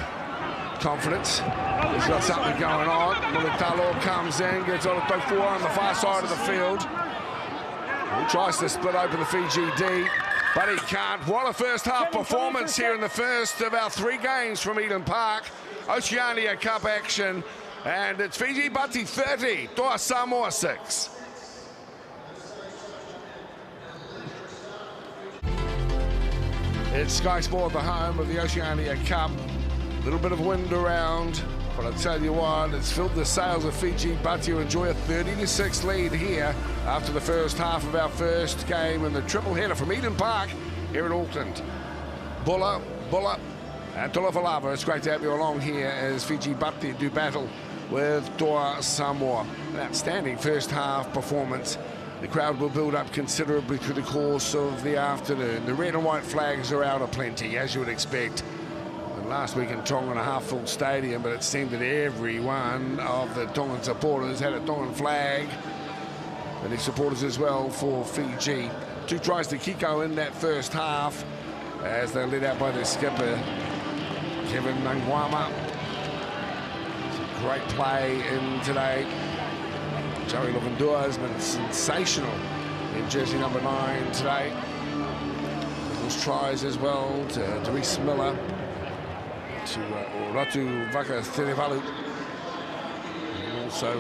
confidence. He's got something going on. Mulitalo comes in, gets on a 4 on the far side of the field. He tries to split open the Fiji D, but he can't. What a first half performance here in the first of our 3 games from Eden Park. Oceania Cup action, and it's Fiji Bati 30, Toa Samoa 6. It's Sky Sport, the home of the Oceania Cup. A little bit of wind around, but I tell you what, it's filled the sails of Fiji Bati, who enjoy a 30-6 lead here after the first half of our first game in the triple header from Eden Park here in Auckland. Bulla, and Tulafalava. It's great to have you along here as Fiji Bati do battle with Toa Samoa. An outstanding first half performance. The crowd will build up considerably through the course of the afternoon. The red and white flags are out aplenty, as you would expect. And last week in Tonga, in a half-full stadium, but it seemed that every one of the Tongan supporters had a Tongan flag. And the supporters as well for Fiji. 2 tries to Kiko in that first half as they're led out by their skipper, Kevin Nangwama. It's a great play in today. Joey Lovandua has been sensational in jersey number 9 today. Those tries as well to Reese Miller, to Ratu Vaka Terevalu, and also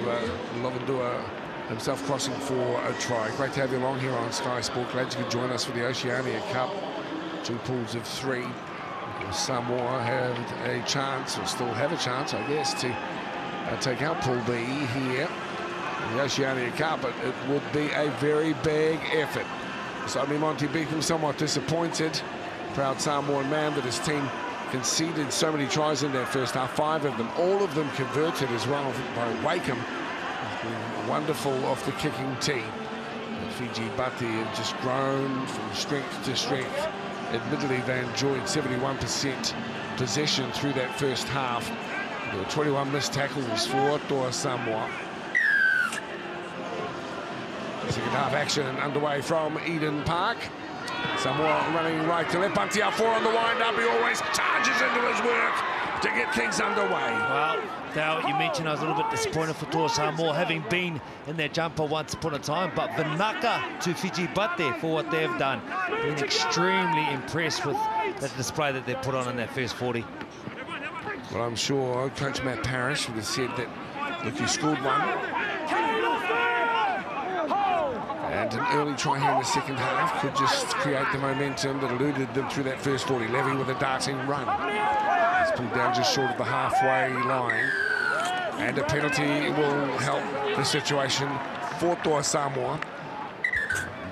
Lovandua himself crossing for a try. Great to have you along here on Sky Sport. Glad you could join us for the Oceania Cup. 2 pools of 3. Samoa had a chance, or still have a chance, I guess, to take out Pool B here in the Oceania Cup, but it would be a very big effort. Suddenly Monty Beacom somewhat disappointed. Proud Samoan man that his team conceded so many tries in that first half, 5 of them, all of them converted as well by Wakeham. He's been wonderful off the kicking tee. And Fiji Bati have just grown from strength to strength. Admittedly, they enjoyed 71% possession through that first half. There were 21 missed tackles for Toa Samoa. Second half action underway from Eden Park. Samoa running right to left. Bunty out 4 on the wind-up. He always charges into his work to get things underway. Well, Dale, you mentioned I was a little bit disappointed for Toa Samoa, having been in their jumper once upon a time, but Vinaka to Fiji Bati for what they've done. Been extremely impressed with the display that they put on in that first 40. Well, I'm sure Coach Matt Parrish would have said that, look, you scored one. And an early try here in the second half could just create the momentum that eluded them through that first 40. Levy with a darting run. He's pulled down just short of the halfway line. And a penalty will help the situation for Toa Samoa.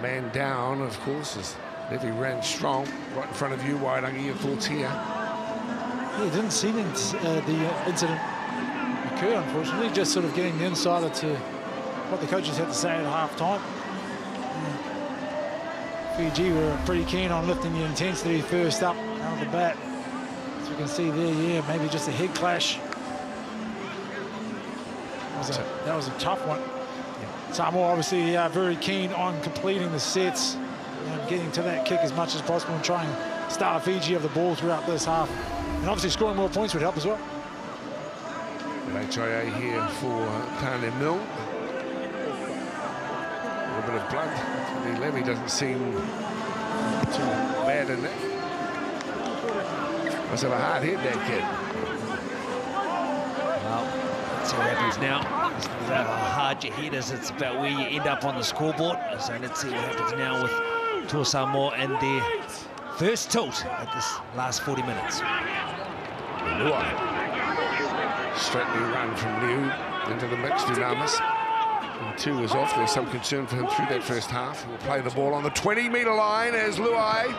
Man down, of course, as Levy ran strong right in front of you. Wairangi, your thoughts here? Yeah, didn't see the incident occur, unfortunately. Just sort of getting the insider to what the coaches had to say at half-time. Fiji were pretty keen on lifting the intensity first up out of the bat. As you can see there, yeah, maybe just a head clash. That was a tough one. Yeah. Samoa obviously very keen on completing the sets and getting to that kick as much as possible and trying to starve Fiji of the ball throughout this half. And obviously scoring more points would help as well. HIA here for Tane Mill. A little bit of blood. The Levy doesn't seem too bad in it. Must have a hard hit, that kid. Well, that's what happens now. It's not about how hard you hit us, it's about where you end up on the scoreboard. So let's see what happens now with Toa Samoa and their first tilt at this last 40 minutes. Straightening run from Liu into the mix, Dunamis. And 2 is off. There's some concern for him through that first half. He'll play the ball on the 20-metre line as Luai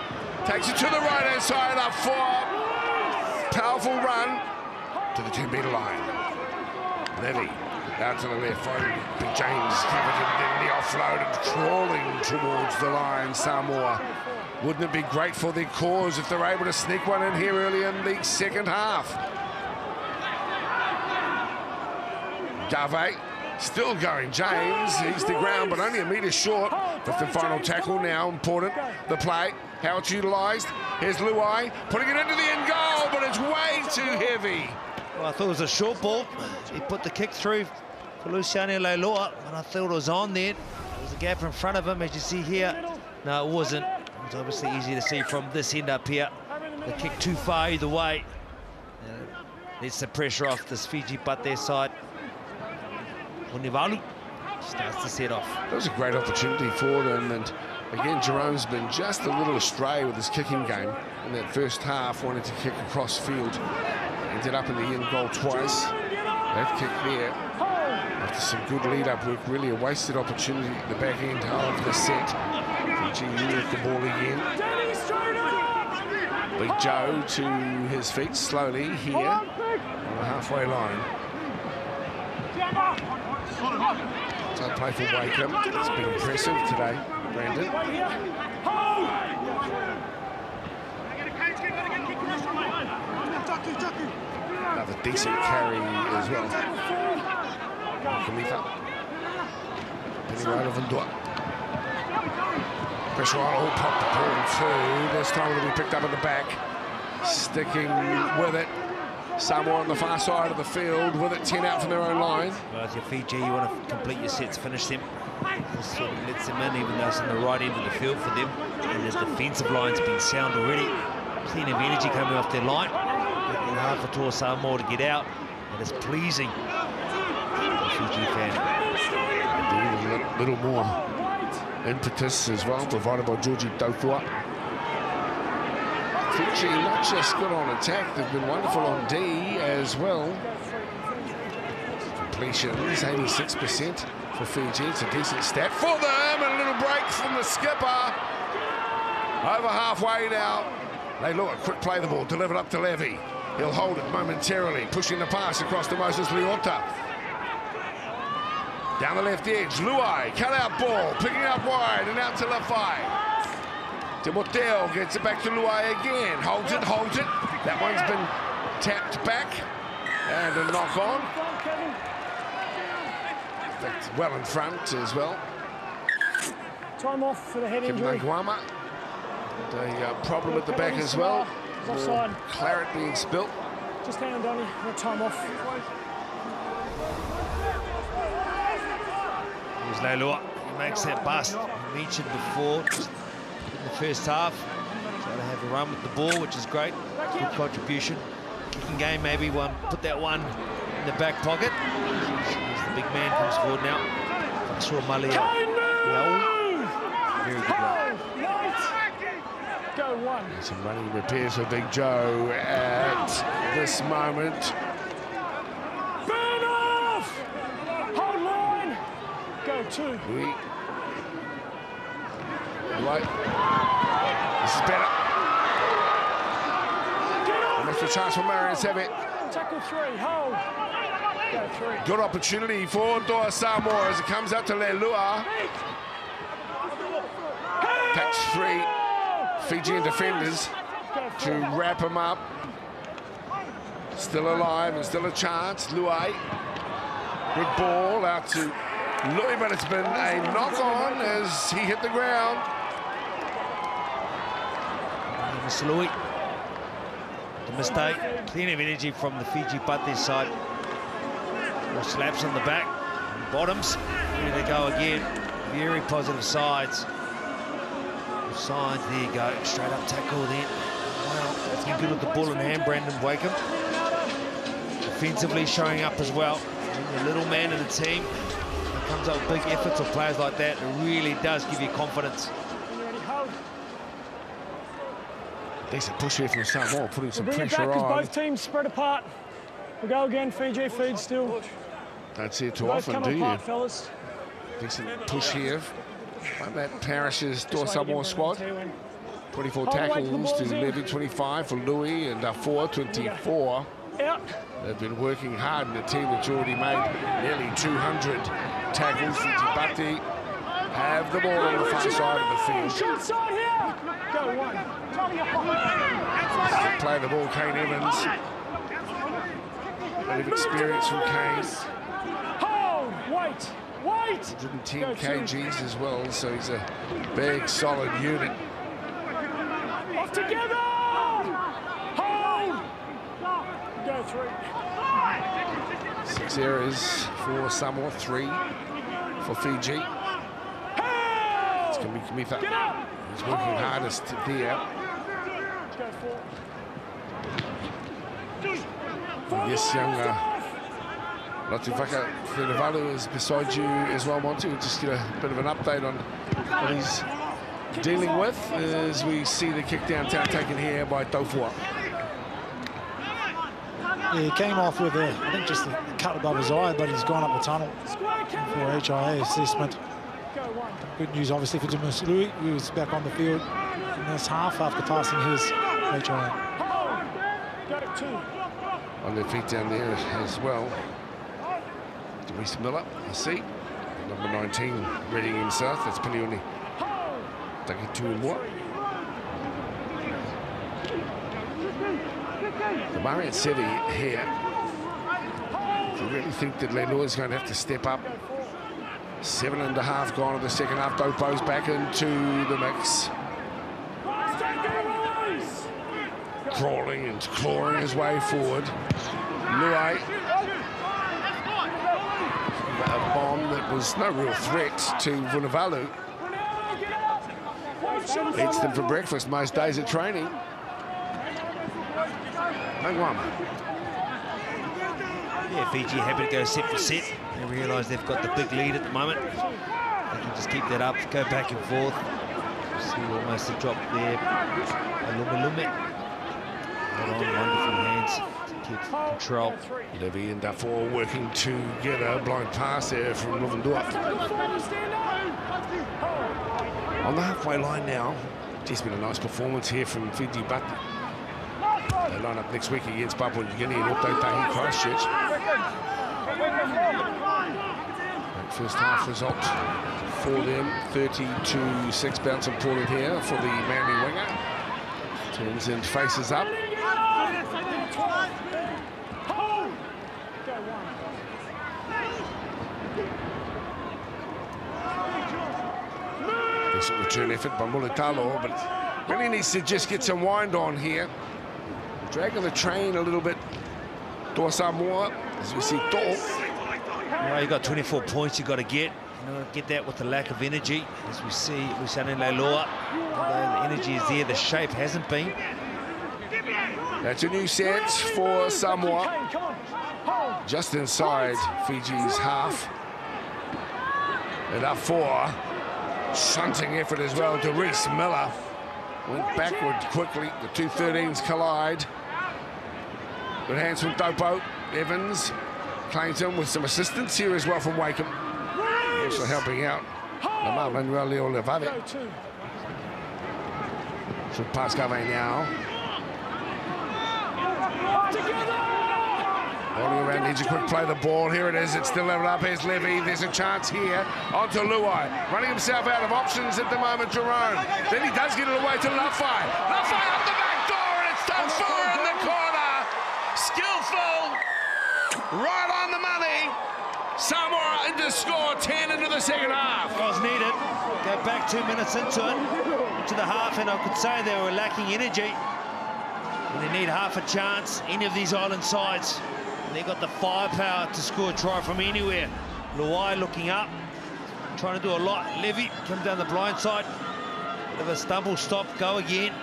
takes it to the right-hand side, up 4. Powerful run to the 2-metre line. Levy out to the left, finding Big James covered in the offload and crawling towards the line. Samoa. Wouldn't it be great for their cause if they're able to sneak one in here early in the second half? Garvey still going. James, he's the ground, but only a metre short. With the final tackle now, important. The play, how it's utilised. Here's Luai, putting it into the end goal, but it's way too heavy. Well, I thought it was a short ball. He put the kick through for Luciano Leilua, and I thought it was on there. There was a gap in front of him, as you see here. No, it wasn't. It was obviously easy to see from this end up here. The kick too far either way. Lets the pressure off this Fiji but their side. Univalu starts to set off. That was a great opportunity for them, and again, Jerome's been just a little astray with his kicking game in that first half, wanted to kick across field. Ended up in the end goal twice. That kick there, after some good lead-up work, really a wasted opportunity at the back end of the set. Fiji with the ball again. Big Joe to his feet slowly here on the halfway line. So play for Wakeham. It's been impressive today, Brandon. Another decent carry as well. Kamifa. Pressure on, all popped the ball too. This time it'll be picked up at the back. Sticking with it. Samoa on the far side of the field with it 10 out from their own line. Well, if you're Fiji, you want to complete your sets, finish them. This sort of lets them in, even though it's on the right end of the field for them. And the defensive line's been sound already. Plenty of energy coming off their line. It's hard for Toa Samoa to get out. And it's pleasing for Fiji fan. A little more impetus as well, provided by Georgie Tautua. Fiji not just good on attack, they've been wonderful on D as well. Completions, 86% for Fiji. It's a decent stat for them, and a little break from the skipper. Over halfway now. They look a quick play the ball, delivered up to Levy. He'll hold it momentarily, pushing the pass across to Moses Leota. Down the left edge, Luai, cut out ball, picking up wide and out to Lafai. Timoteo gets it back to Luai again, holds it. That one's been tapped back, and a knock on. In fact, well in front as well. Time off for the head injury. Guama. A problem at the back as well. Offside. Claret being spilt. Just hang on, Donny. No time off. Here's Leilua. He makes that bust. I mentioned before, just in the first half. Trying to have a run with the ball, which is great. Good contribution. Kicking game, maybe put that one in the back pocket. As the big man comes forward now. I saw Malia. Very good run. Go one. Some running repairs for Big Joe at this moment. Burn off! Hold line! Go two. Right. This is better. And that's the chance for Marion Sevitt. Tackle three, hold. Go three. Good opportunity for Toa Samoa as it comes out to Leilua. Takes three Fijian defenders to wrap him up. Still alive and still a chance. Luai. Good ball out to Lui, but it's been a knock-on as he hit the ground. Mr. Lui. The mistake. Plenty of energy from the Fiji Pate side. More slaps on the back. Bottoms. Ready to go again. Very positive sides. Signs, there you go, straight up tackle then. Wow, that's been good with the ball in hand, Brandon Wakeham. Defensively showing up as well. And the little man in the team that comes up with big efforts of players like that, it really does give you confidence. Decent push here from Samoa, putting some bring pressure it back on. both teams spread apart. We'll go again, Fiji, feed still. Don't see it too Both often, come do you? apart, fellas. Decent push here by that Parrish's Samoa squad. 24 Hold the weight till the tackles to ball's in. 11, 25 for Louis, and 4, 24. Out. They've been working hard in a team that's already made nearly 200 tackles. Fiji have the ball on the far side of the field. Short side here. Go one. Play the ball, Kane Evans. A bit of experience from Kane. Hold. Wait. Wait. 110 kgs as well, so he's a big, solid unit. Off together. Hold. Go 3. 6 errors for Samoa, 3 for Fiji. It's going to be Kamitha. He's working hardest there. Go 4. Yes, young Latuvaka Thunavalu is beside you as well, Monty. We'll just get a bit of an update on what he's dealing with as we see the kick downtown taken here by Tofua. Yeah, he came off with I think just a cut above his eye, but he's gone up the tunnel for HIA assessment. Good news, obviously, for James Louis, who was back on the field in this half after passing his HIA. On their feet down there as well. Reese Miller, I see. Number 19, readying himself. That's Pinioni. Take it 2 more. The Marian Sevi here. I really think that Leilua is going to have to step up. 7.5 gone in the second half. Dopo's back into the mix. Crawling and clawing his way forward. Luai. A bomb that was no real threat to Vunivalu. Eats them for breakfast most days at training. Yeah, Fiji happy to go set for set. They realise they've got the big lead at the moment. They can just keep that up, go back and forth. See almost a drop there. Lume. Wonderful hands to keep control. Levy and Dufour working together. Blind pass there from Movendua. On the halfway line now. Just been a nice performance here from Fiji, but they line up next week against Papua New Guinea and Optautahi Christchurch. First half result for them, 30-6 bounce and Portland here for the Manly winger. Turns and faces up. Decent return effort by Mulitalo, but really needs to just get some wind on here. Dragging the train a little bit. Samoa, as we see Tol. Well, you've got 24 points you've got to get. Get that with the lack of energy. As we see, Luciano Leilua, although the energy is there, the shape hasn't been. That's a new set for Samoa. Just inside Fiji's half. And up 4. Shunting effort as well to Reese Miller. Went backward quickly. The 2 13s collide. Good hands from Dopo. Evans claims him with some assistance here as well from Wakeham. Also helping out Lamar Manuel Leo Levave. So Pascave now. Rolling around, needs a quick play the ball. Here it is, it's still level up. Here's Levy, there's a chance here. Onto Luai, running himself out of options at the moment, Jerome. Then he does get it away to Lafai. Lafai up the back door, and it's done for in the corner. Skillful, right on the money. Samoa into score, 10 into the second half. Was needed. Go back 2 minutes into it, to the half, and I could say they were lacking energy. And they need half a chance, any of these island sides. They got the firepower to score a try from anywhere. Luai looking up, trying to do a lot. Levy comes down the blind side. Bit of a stumble, stop, go again.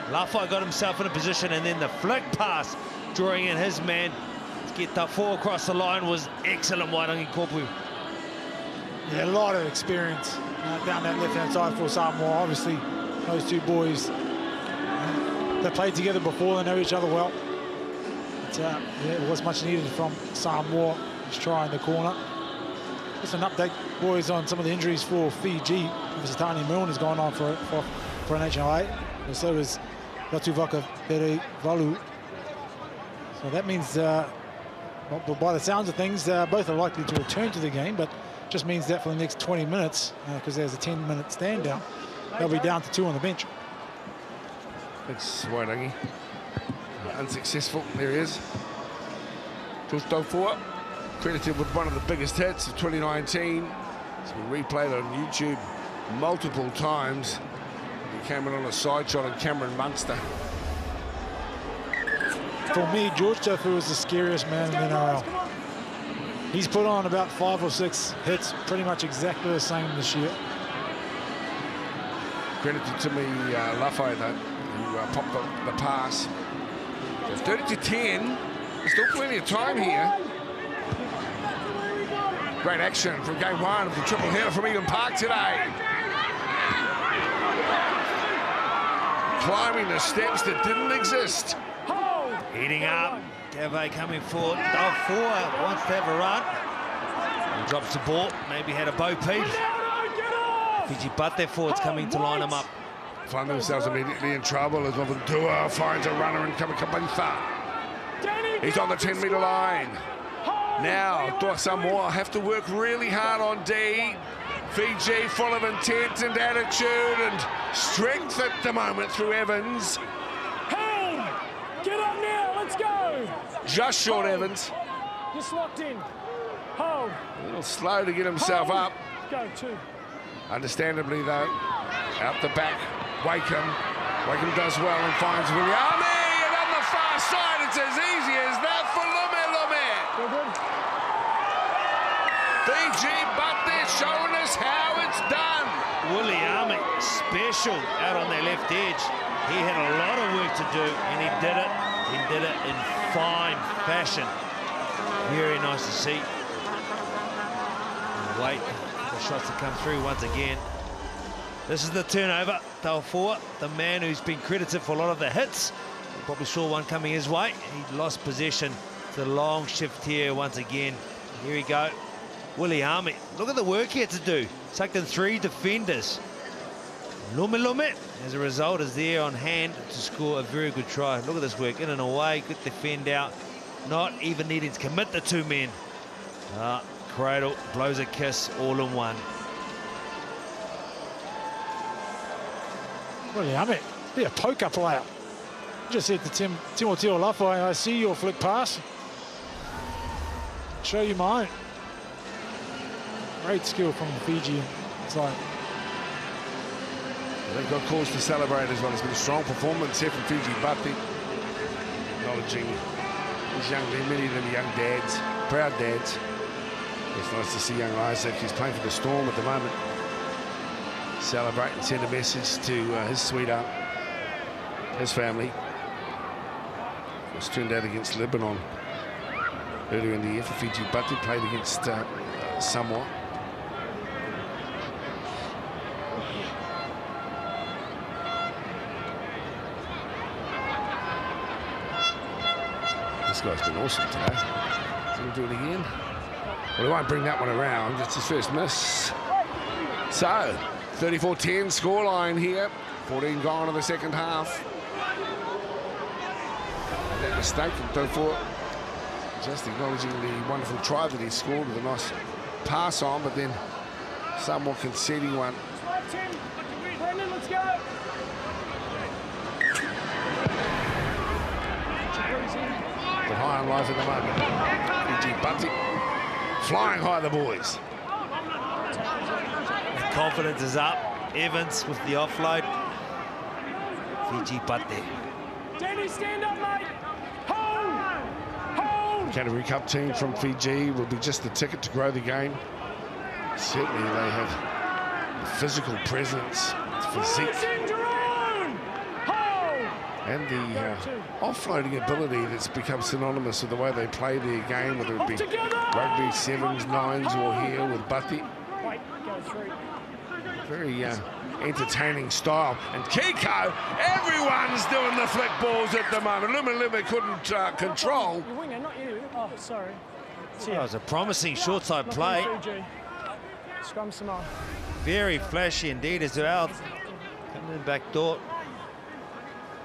Lafai got himself in a position, and then the flick pass, drawing in his man to get that 4 across the line was excellent. Waitangi Kopu. Yeah, a lot of experience down that left-hand side for Samoa. Obviously, those two boys, they played together before, they know each other well. yeah, it was much needed from Samoa. Just trying the corner. Just an update, boys, on some of the injuries for Fiji. Obviously, Tani Milne has gone on for an HLA. And so is Ratuvaka Pere Valu. So that means, well, by the sounds of things, both are likely to return to the game, but just means that for the next 20 minutes, because there's a 10-minute stand down, they'll be down to 2 on the bench. Thanks, Wairangi. Unsuccessful. There he is. Justo 4. Credited with one of the biggest hits of 2019. It's been replayed on YouTube multiple times. He came in on a side shot on Cameron Munster. For me, George Tofu is the scariest man in the NRL. He's put on about 5 or 6 hits, pretty much exactly the same this year. Credited to me, Lafay, though, who popped the pass. So 30-10. There's still plenty of time here. Great action from game 1 of the triple header from Eden Park today. Climbing the steps that didn't exist. Heating up. Gave coming forward. Dale 4 wants to have a run. He drops the ball. Maybe had a bow peep. Fiji butt their forwards coming to line them up. Find themselves immediately in trouble as Wavantua finds a runner in Kamikabanfa. He's on the 10-metre line. Now, Samoa have to work really hard on D. Fiji full of intent and attitude and strength at the moment through Evans. Hey! Get up now, let's go! Just short Evans. Just locked in. Hold. A little slow to get himself up. Go, 2. Understandably, though, out the back, Wakeham. Wakeham does well and finds Williami, and on the far side, it's as easy as that for Lume. Fiji, but they're showing us how it's done. Williami, special out on their left edge. He had a lot of work to do, and he did it. He did it in fine fashion. Very nice to see. Wait for the shots to come through once again. This is the turnover. Dale 4, the man who's been credited for a lot of the hits. You probably saw one coming his way. He lost possession. It's a long shift here once again. Here we go. Williami, look at the work he had to do. Sucked in 3 defenders. Lume, as a result, is there on hand to score a very good try. Look at this work, in and away, good defend out. Not even needing to commit the 2 men. Cradle, blows a kiss, all in one. Williami, be a poker player. Just said to Timothy Lafay, I see your flick pass. Show you mine. Great skill from the Fiji side. They've got cause to celebrate as well. It's been a strong performance here from Fiji, but acknowledging these young men, many of them young dads, proud dads. It's nice to see young Isaac, who's playing for the Storm at the moment, celebrate and send a message to his sweetheart, his family. It was turned out against Lebanon earlier in the year for Fiji, but they played against Samoa. This guy's been awesome today. Is he going to do it again? Well, he won't bring that one around. It's his first miss. So, 34-10 scoreline here. 14 gone in the second half. And that mistake from Tofu, just acknowledging the wonderful try that he scored with a nice pass on, but then somewhat conceding one. Brendan, let's go! But high on life at the moment. Fiji Bunty flying high, the boys. Confidence is up. Evans with the offload. Fiji Bunty. Danny, stand up, mate! Hold! Hold! Canterbury Cup team from Fiji will be just the ticket to grow the game. Certainly they have physical presence, physique, and the offloading ability that's become synonymous with the way they play their game, whether it be rugby, sevens, nines, or here with Butty. Very entertaining style. And Kiko, everyone's doing the flick balls at the moment. Luma couldn't control. Your winger, not you. Oh, sorry. That was a promising short side play. Scrum Samoa. Very flashy indeed as well. Coming in back door.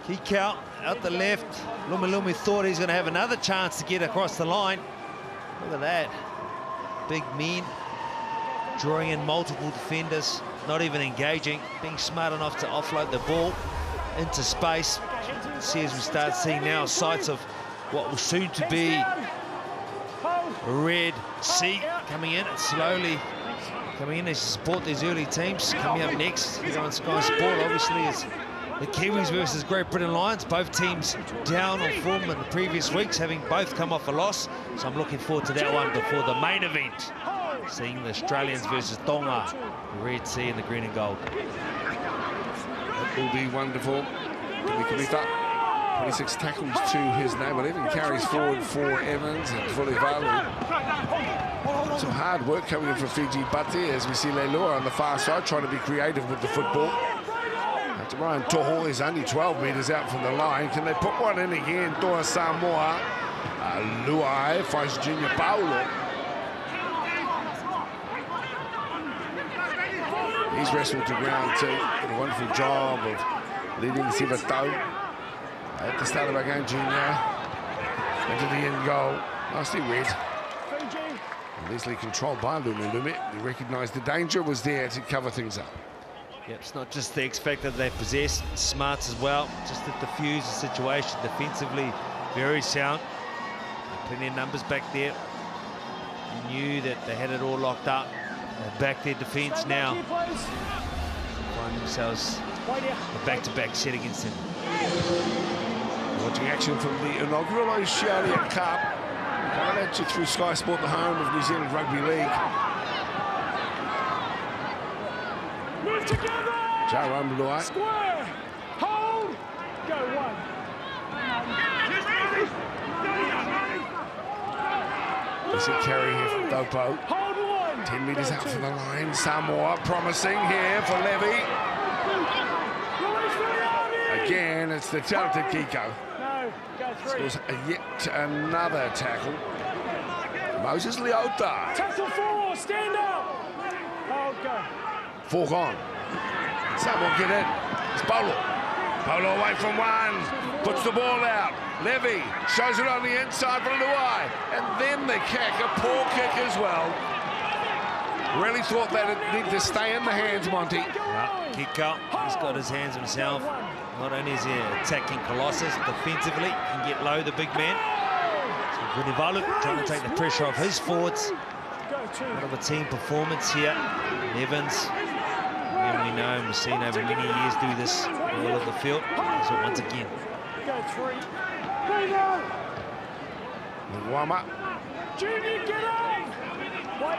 Kiko out the left. Luma thought he's going to have another chance to get across the line. Look at that. Big men drawing in multiple defenders, not even engaging, being smart enough to offload the ball into space. You can see as we start seeing now sights of what will soon to be Red Sea coming in, slowly coming in to support these early teams. Coming up next here on Sky Sport, obviously, is the Kiwis versus Great Britain Lions. Both teams down on form in the previous weeks, having both come off a loss. So I'm looking forward to that one before the main event, seeing the Australians versus Tonga, the Red Sea and the green and gold. That will be wonderful. 26 tackles to his name, 11 carries forward for Evans and Fulivalu. Some hard work coming in for Fiji, but as we see Leilua on the far side trying to be creative with the football. Ryan Toho is only 12 metres out from the line. Can they put one in again? Toa Samoa. Luai finds Junior Paulo. He's wrestled to ground too. Did a wonderful job of leading Sivatau at the start of our game. Junior into the end goal. Nicely read. Leslie controlled by Lumi. He recognised the danger was there to cover things up. Yep, it's not just the X factor they possess, smarts as well, just to diffuse the situation defensively, very sound. Plenty of numbers back there. They knew that they had it all locked up. They backed their defence now. Find themselves a back-to-back set against them. Watching action from the inaugural Oceania Cup. Coming at you through Sky Sport, the home of New Zealand Rugby League. Move together! Jaram Luai. Square! Hold! Go one. There's a carry here from Dopo. Hold one. 10 metres out from the line. Samoa promising here for Levy. Again, it's the talented Kiko. No, go three. Scores yet another tackle. Moses Leota. Tackle four, stand up. Hold, go. Fork on. Samoa get in. It's Paulo. Paulo away from one. Puts the ball out. Levy shows it on the inside for Luai. And then the kick, a poor kick as well. Really thought that it needed to stay in the hands, Monty. Kiko, he's got his hands himself. Not only is he attacking Colossus defensively, can get low, the big man. So Vunivalu trying to take the pressure off his forwards. Bit of a team performance here. Evans, and we know and we've seen over many years do this all over the field. So once again. Go three. Wama. Junior, get up! Wait.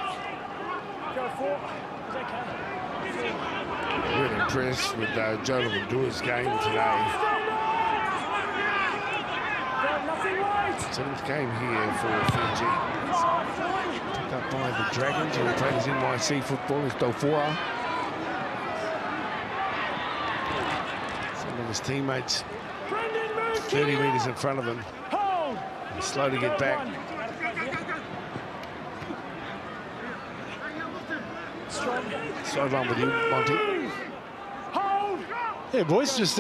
Go four. It's okay. Really impressed with Joe Lamandua's game today. Nothing right. 7th game here for Fiji. Picked up by the Dragons, who play his NYC football, is Dofoa. Some of his teammates 30 metres in front of him. And slow to get back. So on with you, Monty. Yeah, boys, just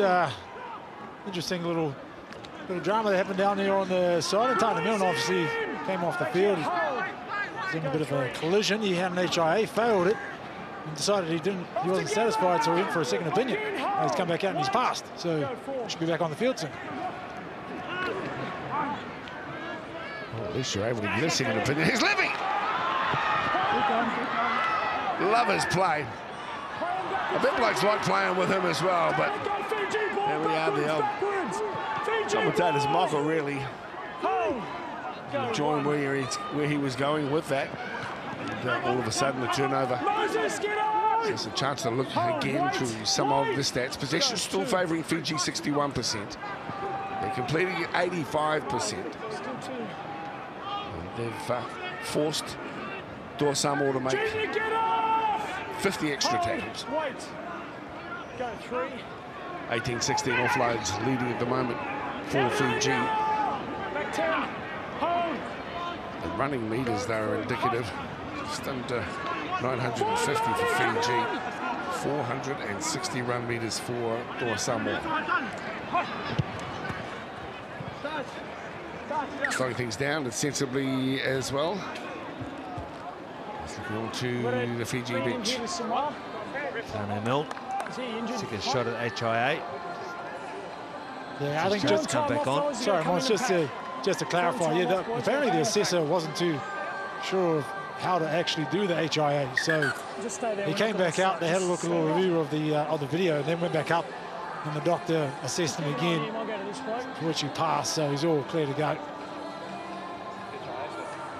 interesting little drama that happened down there on the side. And Tana Milne obviously came off the field. He was in a bit of a collision. He had an HIA, failed it, and decided he wasn't satisfied, so he went for a second opinion. Now he's come back out and he's passed, so he should be back on the field soon. Well, at least you're able to get a second opinion. Here's Levy! Love his play. A bit like playing with him as well, but there we are, the old commentators Michael really enjoying where he was going with that. And all of a sudden a turnover. So it's a chance to look again through some of the stats. Possession still favouring Fiji 61%. They're completing it 85%. And they've forced Toa Samoa to make 50 extra tackles. Go 3. 18-16 offloads leading at the moment for Fiji. Back 10. Hold. The running meters, though, are indicative. Just under 950 for Fiji. 460 run meters for Samoa. Slowing things down sensibly as well. Let's look on to the Fiji bench. Tane Milne. Took a shot at HIA. Yeah, I think just come back on. Sorry, Mons, just to clarify, yeah, apparently the assessor wasn't too sure of how to actually do the HIA, so he came back out. They had a little review of the video, and then went back up, and the doctor assessed him again, for which he passed, so he's all clear to go.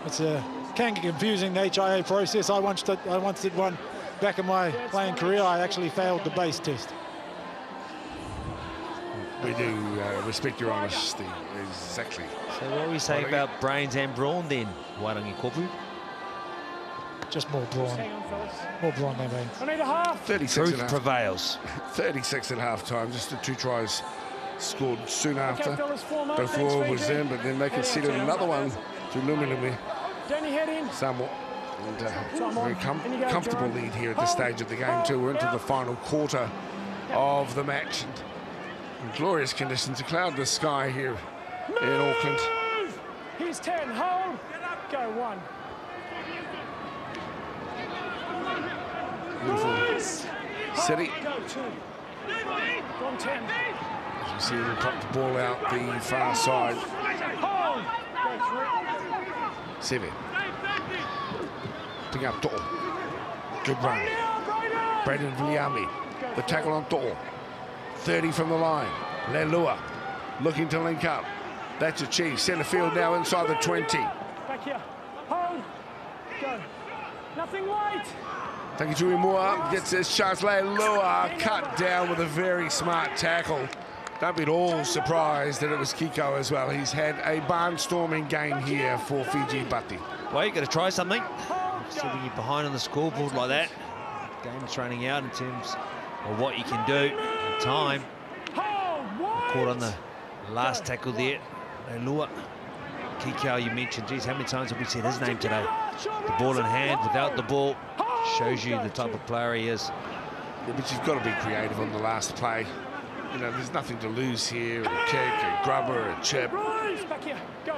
It's can get confusing, the HIA process. I once did one back in my playing career. I actually failed the base test. We do respect your honesty, exactly. So what are we saying about brains and brawn then, Wairangi Kopu? Just more brawn. More brawn than brains. I need a half. 36 Truth and a half. prevails. 36 at half time, just the 2 tries scored soon after. Okay, fellas, form up. Both Thanks, was Fiji. in, but then they conceded another one to Lumilumi, Danny, head in. Samoa. And very In you go, comfortable John. lead here at this stage of the game too. We're into the final quarter of the match. And glorious conditions, a cloudless sky here in Auckland. Move. Here's 10. Hold. Go 1. Beautiful city. Go 2. Go on 10. As you see them pop the ball out the far side. Hold. Go 3. 7. Pick up To'o. Good run. Braden Viliami. The tackle on To'o. 30 from the line. Leilua looking to link up. That's achieved. Centre field now inside the 20. Back here. Hold. Go. Nothing late. Takitui Moa gets his chance. Leilua cut down with a very smart tackle. Don't be at all surprised that it was Kiko as well. He's had a barnstorming game here for Fiji Bati. Well, you've got to try something. Sitting you behind on the scoreboard like that. Game's running out in terms of what you can do in time. Caught on the last tackle there. Leilua. Kikau, you mentioned, geez, how many times have we said his name today? The ball in hand, without the ball, shows you the type of player he is. Yeah, but you've got to be creative on the last play. You know, there's nothing to lose here. A kick, a grubber, a chip,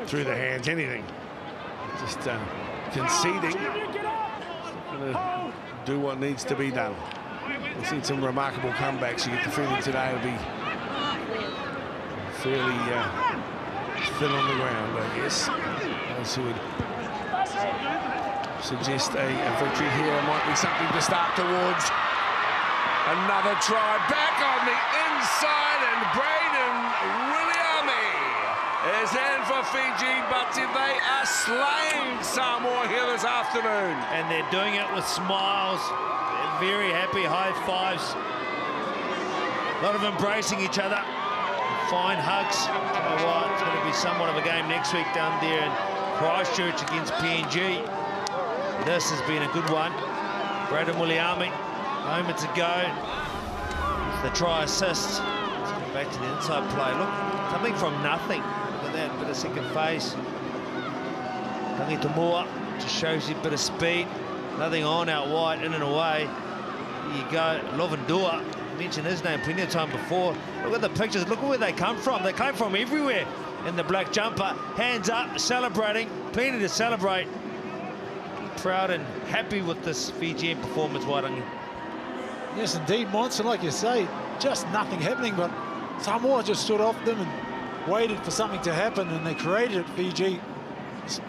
through the hands, anything. Just conceding. Gonna do what needs to be done. We've seen some remarkable comebacks. You get the feeling today will be fairly thin on the ground, I guess. Those who would suggest a victory here might be something to start towards. Another try back on the inside, and Braden Williami is in for Fiji, but they are slaying Samoa here this afternoon. And they're doing it with smiles. They're very happy, high fives. A lot of embracing each other. Fine hugs. You know what? It's going to be somewhat of a game next week down there in Christchurch against PNG. This has been a good one. Braden Williami, moments ago, the try assist. Let's go back to the inside play. Look, coming from nothing. Look at that, bit of second phase. Tangi Tamua just shows you a bit of speed. Nothing on out wide, in and away. Here you go, Lovendua. Mentioned his name plenty of time before. Look at the pictures, look at where they come from. They came from everywhere in the black jumper. Hands up, celebrating, plenty to celebrate. Proud and happy with this Fijian performance, Wairangi. Yes, indeed, Monson, like you say, just nothing happening, but Samoa just stood off them and waited for something to happen, and they created it. Fiji,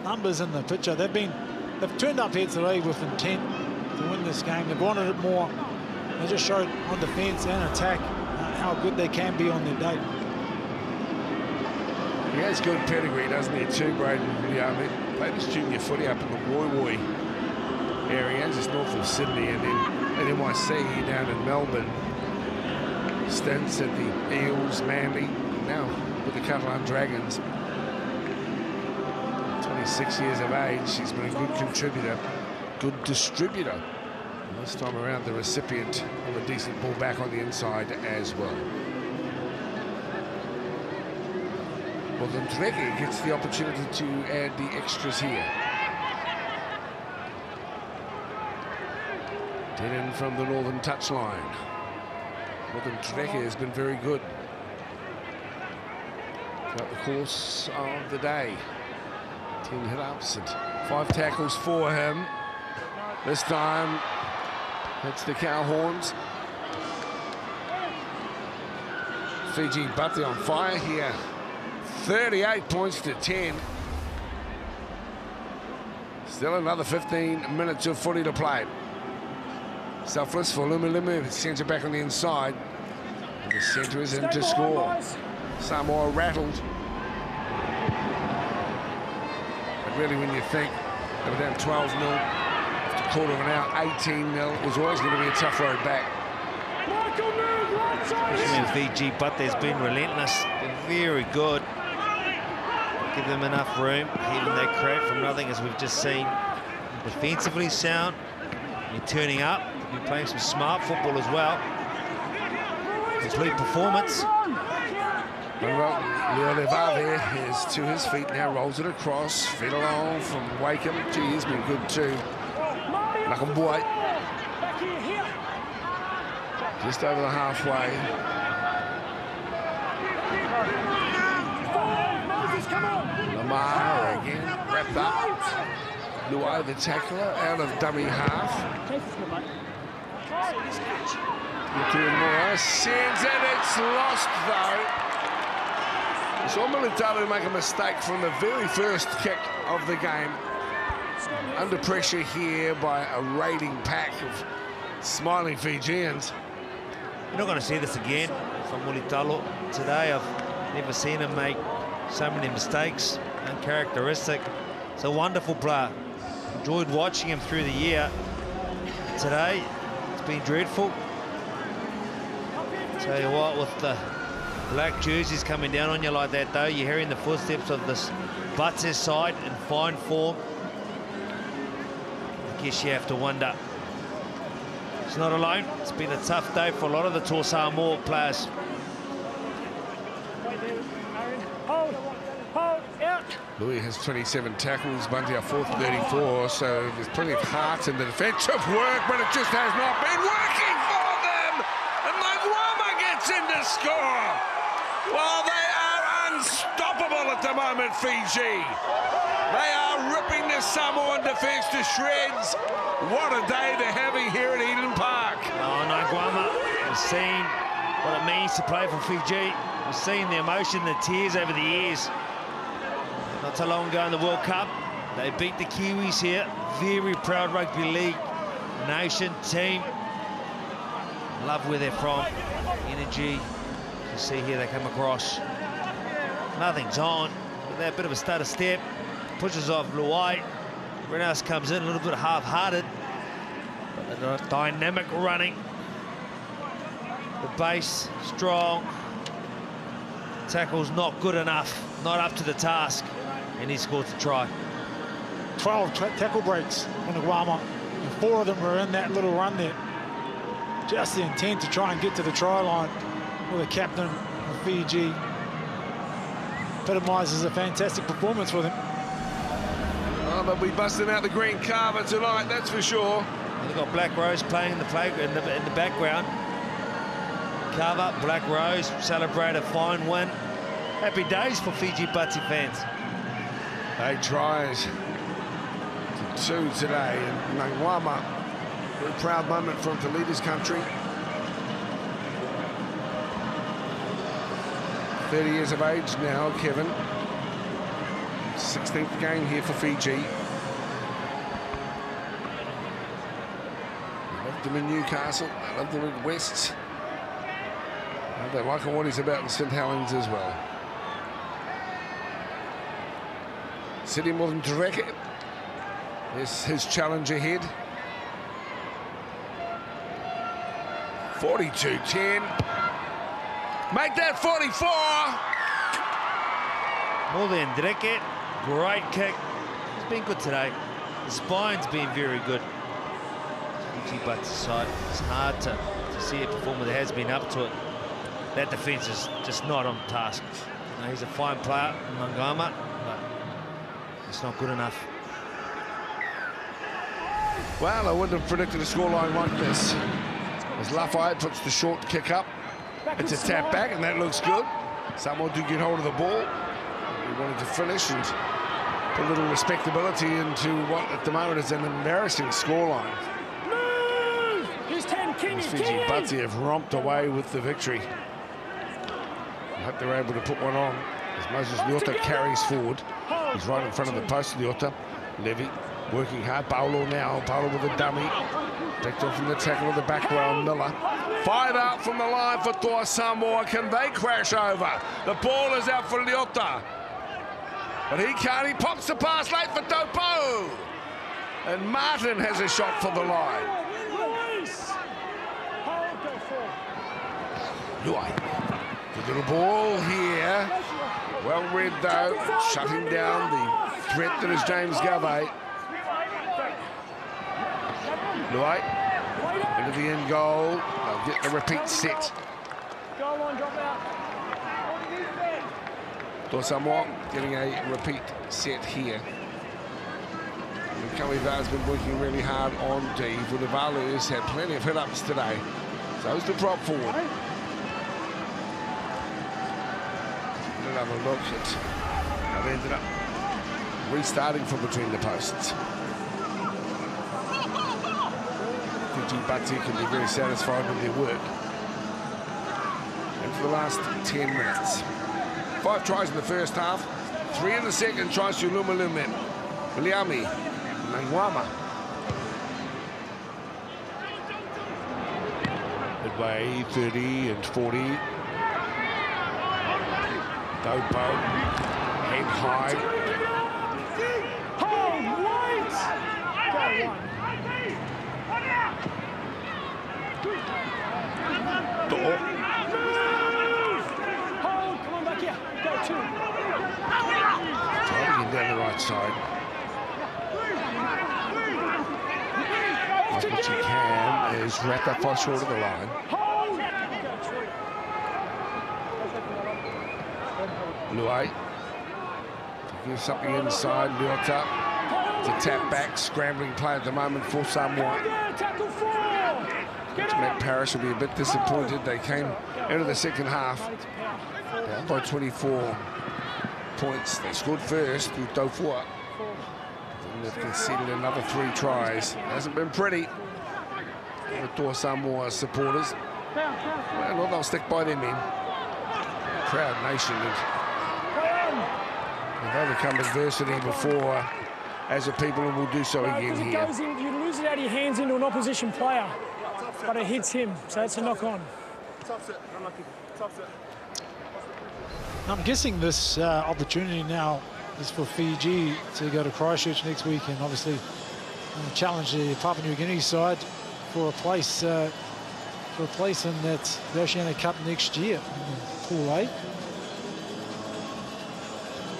numbers in the picture. They've turned up here today with intent to win this game. They've wanted it more. They just showed on defence and attack how good they can be on their day. He has good pedigree, doesn't he, too, Braden Williami? Played his junior footy up in the Woiwoi area, just north of Sydney, and then at NYC down in Melbourne. Stints at the Eels, Manly, now with the Catalan Dragons. 26 years of age, he's been a good contributor, good distributor And this time around, the recipient of a decent ball back on the inside as well. Well, then Dreke gets the opportunity to add the extras here. Dead in from the northern touchline. Well, then Dreke has been very good throughout the course of the day. 10 hit-ups and 5 tackles for him. This time, it's the cow horns. Fiji Butty on fire here. 38 points to 10. Still another 15 minutes of footy to play. Selfless for Lumu, sends it back on the inside. And the centre is in to score. Samoa rattled. But really, when you think they were down 12-0, after a quarter of an hour, 18-0, it was always going to be a tough road back. Especially in Fiji, but there's been relentless, been very good. Give them enough room, even they create from nothing, as we've just seen. Defensively sound, you're turning up, you're playing some smart football as well. Complete performance. Leolevave is to his feet now, rolls it across, feet along from Wakeham. Gee, he's been good too. Nakamboy. Just over the halfway. Lamar again, wrapped up. Luai, the tackler, out of dummy half. More sends it, it's lost though. Saw Militalo make a mistake from the very first kick of the game. Under pressure here by a raiding pack of smiling Fijians. You're not going to see this again from Mulitalo today. I've never seen him make so many mistakes, uncharacteristic. It's a wonderful player. Enjoyed watching him through the year. Today, it's been dreadful. Tell you what, with the black jerseys coming down on you like that, though, you're hearing the footsteps of this Butts' side in fine form. I guess you have to wonder. He's not alone. It's been a tough day for a lot of the Toa Samoa players. Louis has 27 tackles, Bunty a fourth 34, so there's plenty of heart in the defensive work, but it just has not been working for them. And Manguama gets in to score. Well, they are unstoppable at the moment, Fiji. They are ripping the Samoan defence to shreds. What a day to have here at Eden Park. Oh, Manguama, we've seen what it means to play for Fiji. We've seen the emotion, the tears over the years. Not so long ago in the World Cup, they beat the Kiwis here. Very proud rugby league nation, team. Love where they're from. Energy. You see here they come across. Nothing's on. But they're a bit of a stutter step. Pushes off Luai. Renaus comes in a little bit half-hearted. But they're dynamic running. The base strong. Tackle's not good enough. Not up to the task. And he scores a try. 12 tackle breaks on the Guama, and 4 of them were in that little run there. Just the intent to try and get to the try line with the captain of Fiji. Epitomises a fantastic performance with him. Oh, but we busted out the green carver tonight, that's for sure. And they've got Black Rose playing in the background. Carver, Black Rose, celebrate a fine win. Happy days for Fiji Butty fans. 8 tries to 2 today, and Nangwama, very proud moment for him to lead his country. 30 years of age now, Kevin. 16th game here for Fiji. They loved him in Newcastle, they loved him in Wests. And they like what he's about in St Helens as well. Sitting more than Dreke. There's his challenge ahead. 42-10. Make that 44. More than Dreke. Great kick. It's been good today. The spine's been very good. Fiji Butts side. It's hard to see a performer that has been up to it. That defence is just not on task. You know, he's a fine player, Mangama, but it's not good enough. Well, I wouldn't have predicted a scoreline like this. As Lafayette puts the short kick up, it's a tap back, and that looks good. Samoa do get hold of the ball. He wanted to finish and put a little respectability into what at the moment is an embarrassing scoreline. He's 10 King. Fiji Butts have romped away with the victory. I hope they're able to put one on as Moses Leota carries forward. He's right in front of the post, Leota. Levy working hard. Paulo now. Paulo with a dummy. Picked off from the tackle of the back row, Miller. 5 out from the line for Toa Samoa. Can they crash over? The ball is out for Leota. But he can't. He pops the pass late for Topo. And Martin has a shot for the line. Luai. The little ball here. Well read though. Shutting down the threat that is James Gavay. Luai into the end goal. They'll get the repeat set. Goal line, drop out. Toa Samoa getting a repeat set here. Kamiva's been working really hard on D. Vunivalu has had plenty of hit-ups today. So it's the prop forward. Another look at how they ended up restarting from between the posts. Fiji Butts can be very satisfied with their work. And for the last 10 minutes. 5 tries in the first half, 3 in the second. Tries to Lumalume, Williami, Nangwama. Midway, 30 and 40. Dopo, head high. Door. Come on back here. Go 2. Trying down the right side. What she can is wrap that far short of the line. Luai to give something inside. Leota to tap back, scrambling play at the moment for Samoa. Matt Parrish will be a bit disappointed. They came out of the second half down by 24 points. They scored first with Dofua. And they've conceded another 3 tries. Hasn't been pretty for Toa Samoa supporters. Well, they'll stick by their men. Proud nation. They've overcome adversity before as a people, and will do so again here. You lose it out of your hands into an opposition player, but it hits him, so it's a knock-on. I'm guessing this opportunity now is for Fiji to go to Christchurch next week and obviously challenge the Papua New Guinea side for a place in that the Oceania Cup next year, Pool A.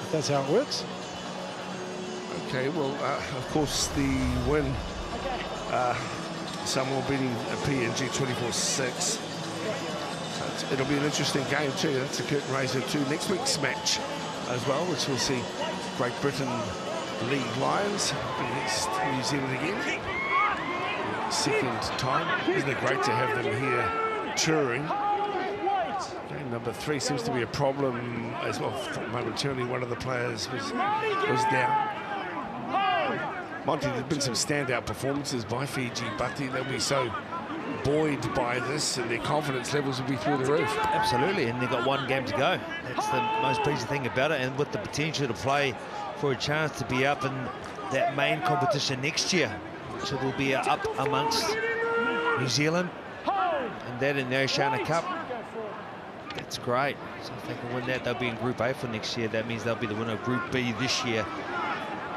If that's how it works. Okay, well, of course, the win, Samoa beating PNG 24-6. So it'll be an interesting game too. That's a curtain raiser to next week's match as well, which we'll see Great Britain lead Lions against New Zealand again. Second time. Isn't it great to have them here touring? Game number 3 seems to be a problem as well. Momentarily, one of the players was down. Monty, there's been some standout performances by Fiji, but they'll be so buoyed by this and their confidence levels will be through the roof. Absolutely, and they've got 1 game to go. That's the most pleasing thing about it, and with the potential to play for a chance to be up in that main competition next year, which will be up amongst New Zealand and that in the Oceania Cup. That's great. So if they can win that, they'll be in Group A for next year. That means they'll be the winner of Group B this year.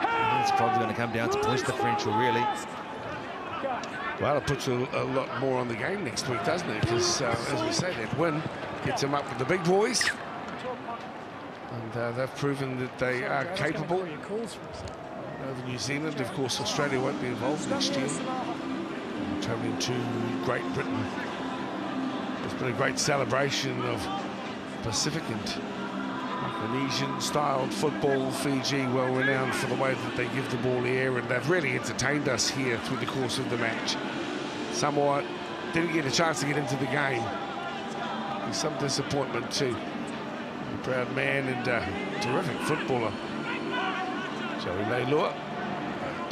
And it's probably going to come down to points differential, really. Well, it puts a lot more on the game next week, doesn't it? Because, as we say, that win gets them up with the big boys. And they've proven that they are capable. Over New Zealand, of course, Australia won't be involved next year. travelling to Great Britain. It's been a great celebration of Pacific and Micronesian-styled football. Fiji, well renowned for the way that they give the ball the air, and they've really entertained us here through the course of the match. Samoa didn't get a chance to get into the game. There's some disappointment too. A proud man and terrific footballer, Joey Leilua.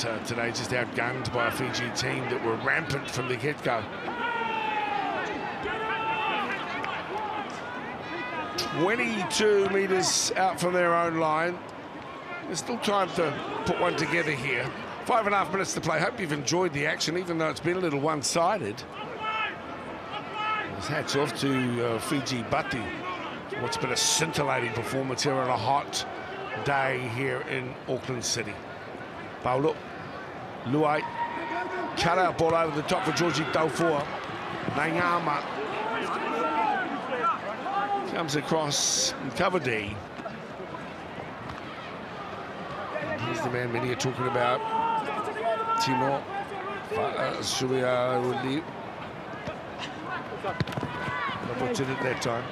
But today just outgunned by a Fiji team that were rampant from the get-go. 22 metres out from their own line. There's still time to put one together here. 5.5 minutes to play. Hope you've enjoyed the action, even though it's been a little one-sided. Hats off to Fiji Bati. What's been a scintillating performance here on a hot day here in Auckland City. Paulo Luai, cut out ball over the top for Georgie Taufua. Naingama comes across and cover D. Here's the man many are talking about, Tino Suria. Puts it at that time.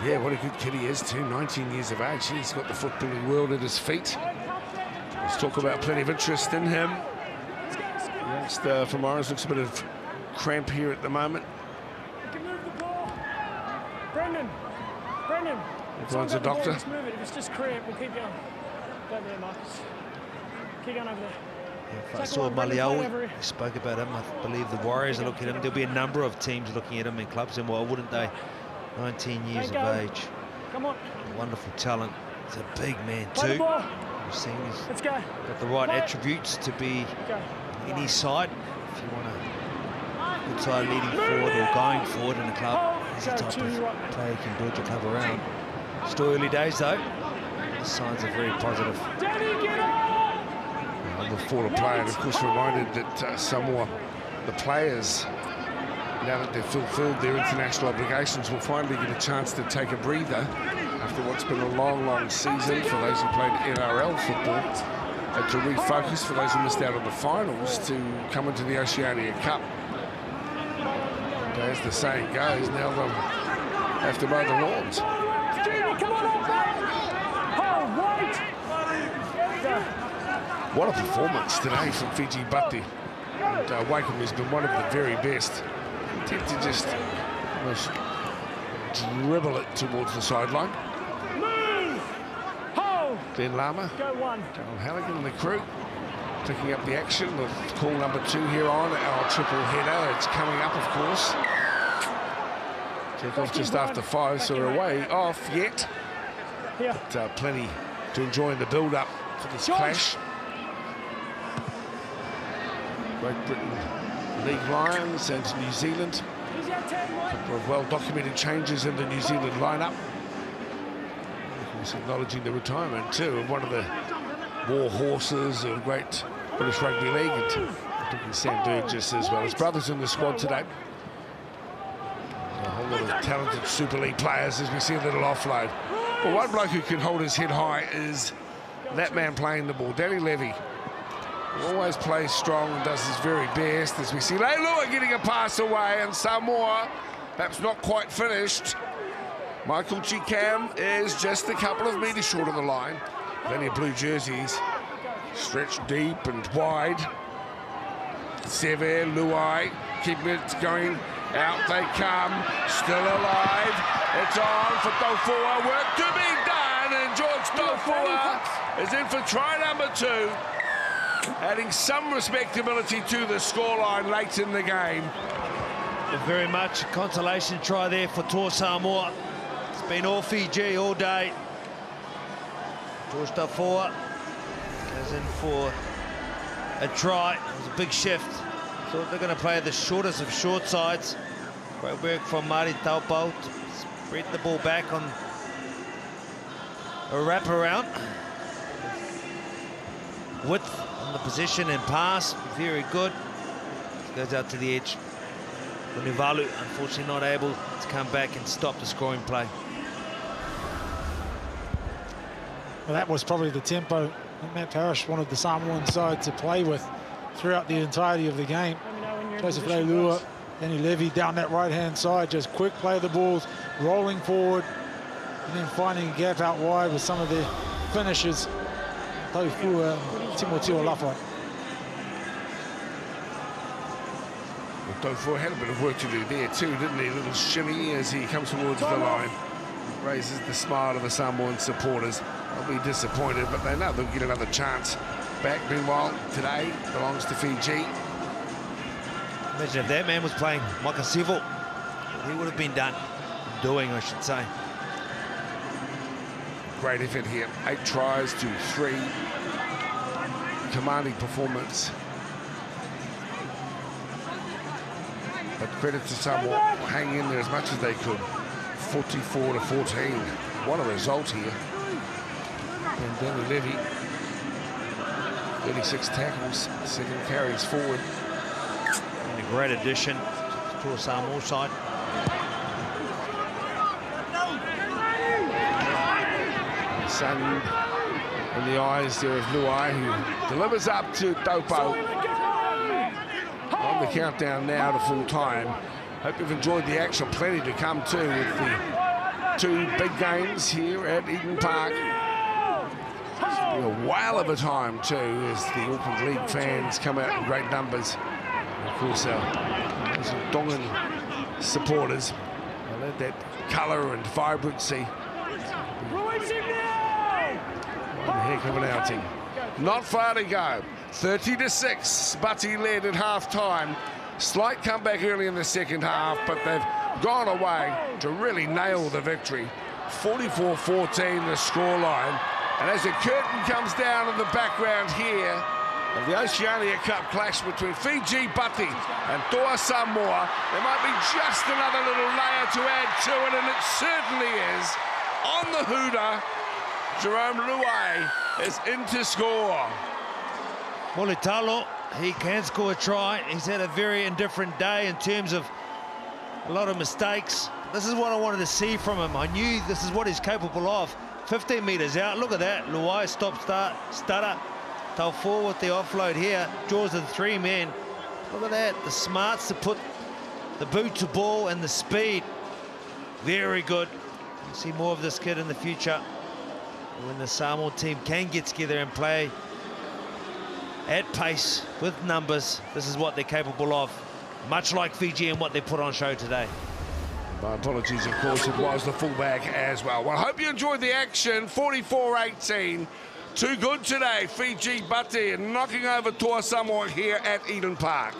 Yeah, what a good kid he is too, 19 years of age. He's got the footballing world at his feet. Let's talk about plenty of interest in him. From Orange, looks a bit of cramp here at the moment. Brendan. Everyone's a doctor. Just move it. If it's just cramp, we'll keep going. Go there, Marcus. Keep going over there. I saw Maliau, spoke about him. I believe the Warriors are looking at him. There'll be a number of teams looking at him in clubs, and why wouldn't they? 19 years of age. Come on. Wonderful talent. He's a big man too. You've seen he's got the right attributes to be in his side. If you want a good side leading forward or going forward in a club, he's the type of player who can build your club around. Still early days though. The signs are very positive. The forward player, and of course reminded that Samoa, the players, now that they've fulfilled their international obligations, will finally get a chance to take a breather after what's been a long season for those who played NRL football, and to refocus for those who missed out on the finals to come into the Oceania Cup. And as the saying goes, now they'll have to mow the lawns. What a performance today from Fiji Bati. And Wakeham has been one of the very best. Tend to just almost dribble it towards the sideline. Glenn Lama, Darryl Halligan and the crew picking up the action with call number 2 here on our triple header. It's coming up, of course. Kick off just after 5, so we're away off yet. But plenty to enjoy in the build-up for this clash. Great Britain League Lions and New Zealand. A couple of well-documented changes in the New Zealand lineup. He's acknowledging the retirement too of one of the war horses of great British Rugby League, and Sam Burgess as well. His brothers in the squad today. A whole lot of talented Super League players as we see a little offload. Well, one bloke who can hold his head high is that man playing the ball, Danny Levy. Always plays strong and does his very best, as we see Leilua getting a pass away, and Samoa perhaps not quite finished. Michael Chikam is just a couple of metres short of the line. Plenty of blue jerseys stretched deep and wide. Sever, Luai, keeping it going. Out they come, still alive. It's on for Taufua, work to be done, and George Taufua is in for try number 2. Adding some respectability to the scoreline late in the game. Very much a consolation try there for Toa Samoa. It's been all Fiji all day. George Taufua goes in for a try. It was a big shift. Thought they're going to play the shortest of short sides. Great work from Marty Taupau to spread the ball back on a wraparound. Width on the position and pass, very good. Goes out to the edge. Nivalu, unfortunately not able to come back and stop the scoring play. Well, that was probably the tempo that Matt Parrish wanted the Samoan side to play with. throughout the entirety of the game. Let me know when you're in Joseph position, Leilua, guys. Danny Levy down that right-hand side, just quick play of the balls, rolling forward, and then finding a gap out wide with some of the finishers. Taufua, Timothy Olafai. Taufua had a bit of work to do there too, didn't he? A little shimmy as he comes towards the line. Raises the smile of the Samoan supporters. They'll be disappointed, but they know they'll get another chance back. Meanwhile, today belongs to Fiji. Imagine if that man was playing Maka Civil, he would have been doing, I should say. Great effort here. 8 tries to 3. Commanding performance. But credit to Samoa, hang in there as much as they could. 44 to 14. What a result here. And Danny Levy, 36 tackles, 7 carries forward. And a great addition to a Samoa side. Sun in the eyes there of Luai, who delivers up to Taupo. On the countdown now to full time. Hope you've enjoyed the action. Plenty to come too with the 2 big games here at Eden Park. It's been a whale of a time too as the Auckland League fans come out in great numbers. And of course, those Tongan supporters, they let that colour and vibrancy. One heck of an outing. Not far to go. 30-6. Butty led at half-time. Slight comeback early in the second half, but they've gone away to really nail the victory. 44-14 the scoreline. And as the curtain comes down in the background here of the Oceania Cup clash between Fiji, Butty and Toa Samoa, there might be just another little layer to add to it, and it certainly is. On the hooter, Jerome Luai is in to score. Molitalo, he can score a try. He's had a very indifferent day in terms of a lot of mistakes. This is what I wanted to see from him. I knew this is what he's capable of. 15 metres out, look at that. Luai, stop, start, stutter. Taufua with the offload here. Jaws of the 3 men. Look at that, the smarts to put the boot to ball and the speed. Very good. You'll see more of this kid in the future. When the Samoa team can get together and play at pace with numbers, this is what they're capable of. Much like Fiji and what they put on show today. My apologies, of course, it was the fullback as well. Well, I hope you enjoyed the action. 44-18. Too good today. Fiji Butty knocking over Toa Samoa here at Eden Park.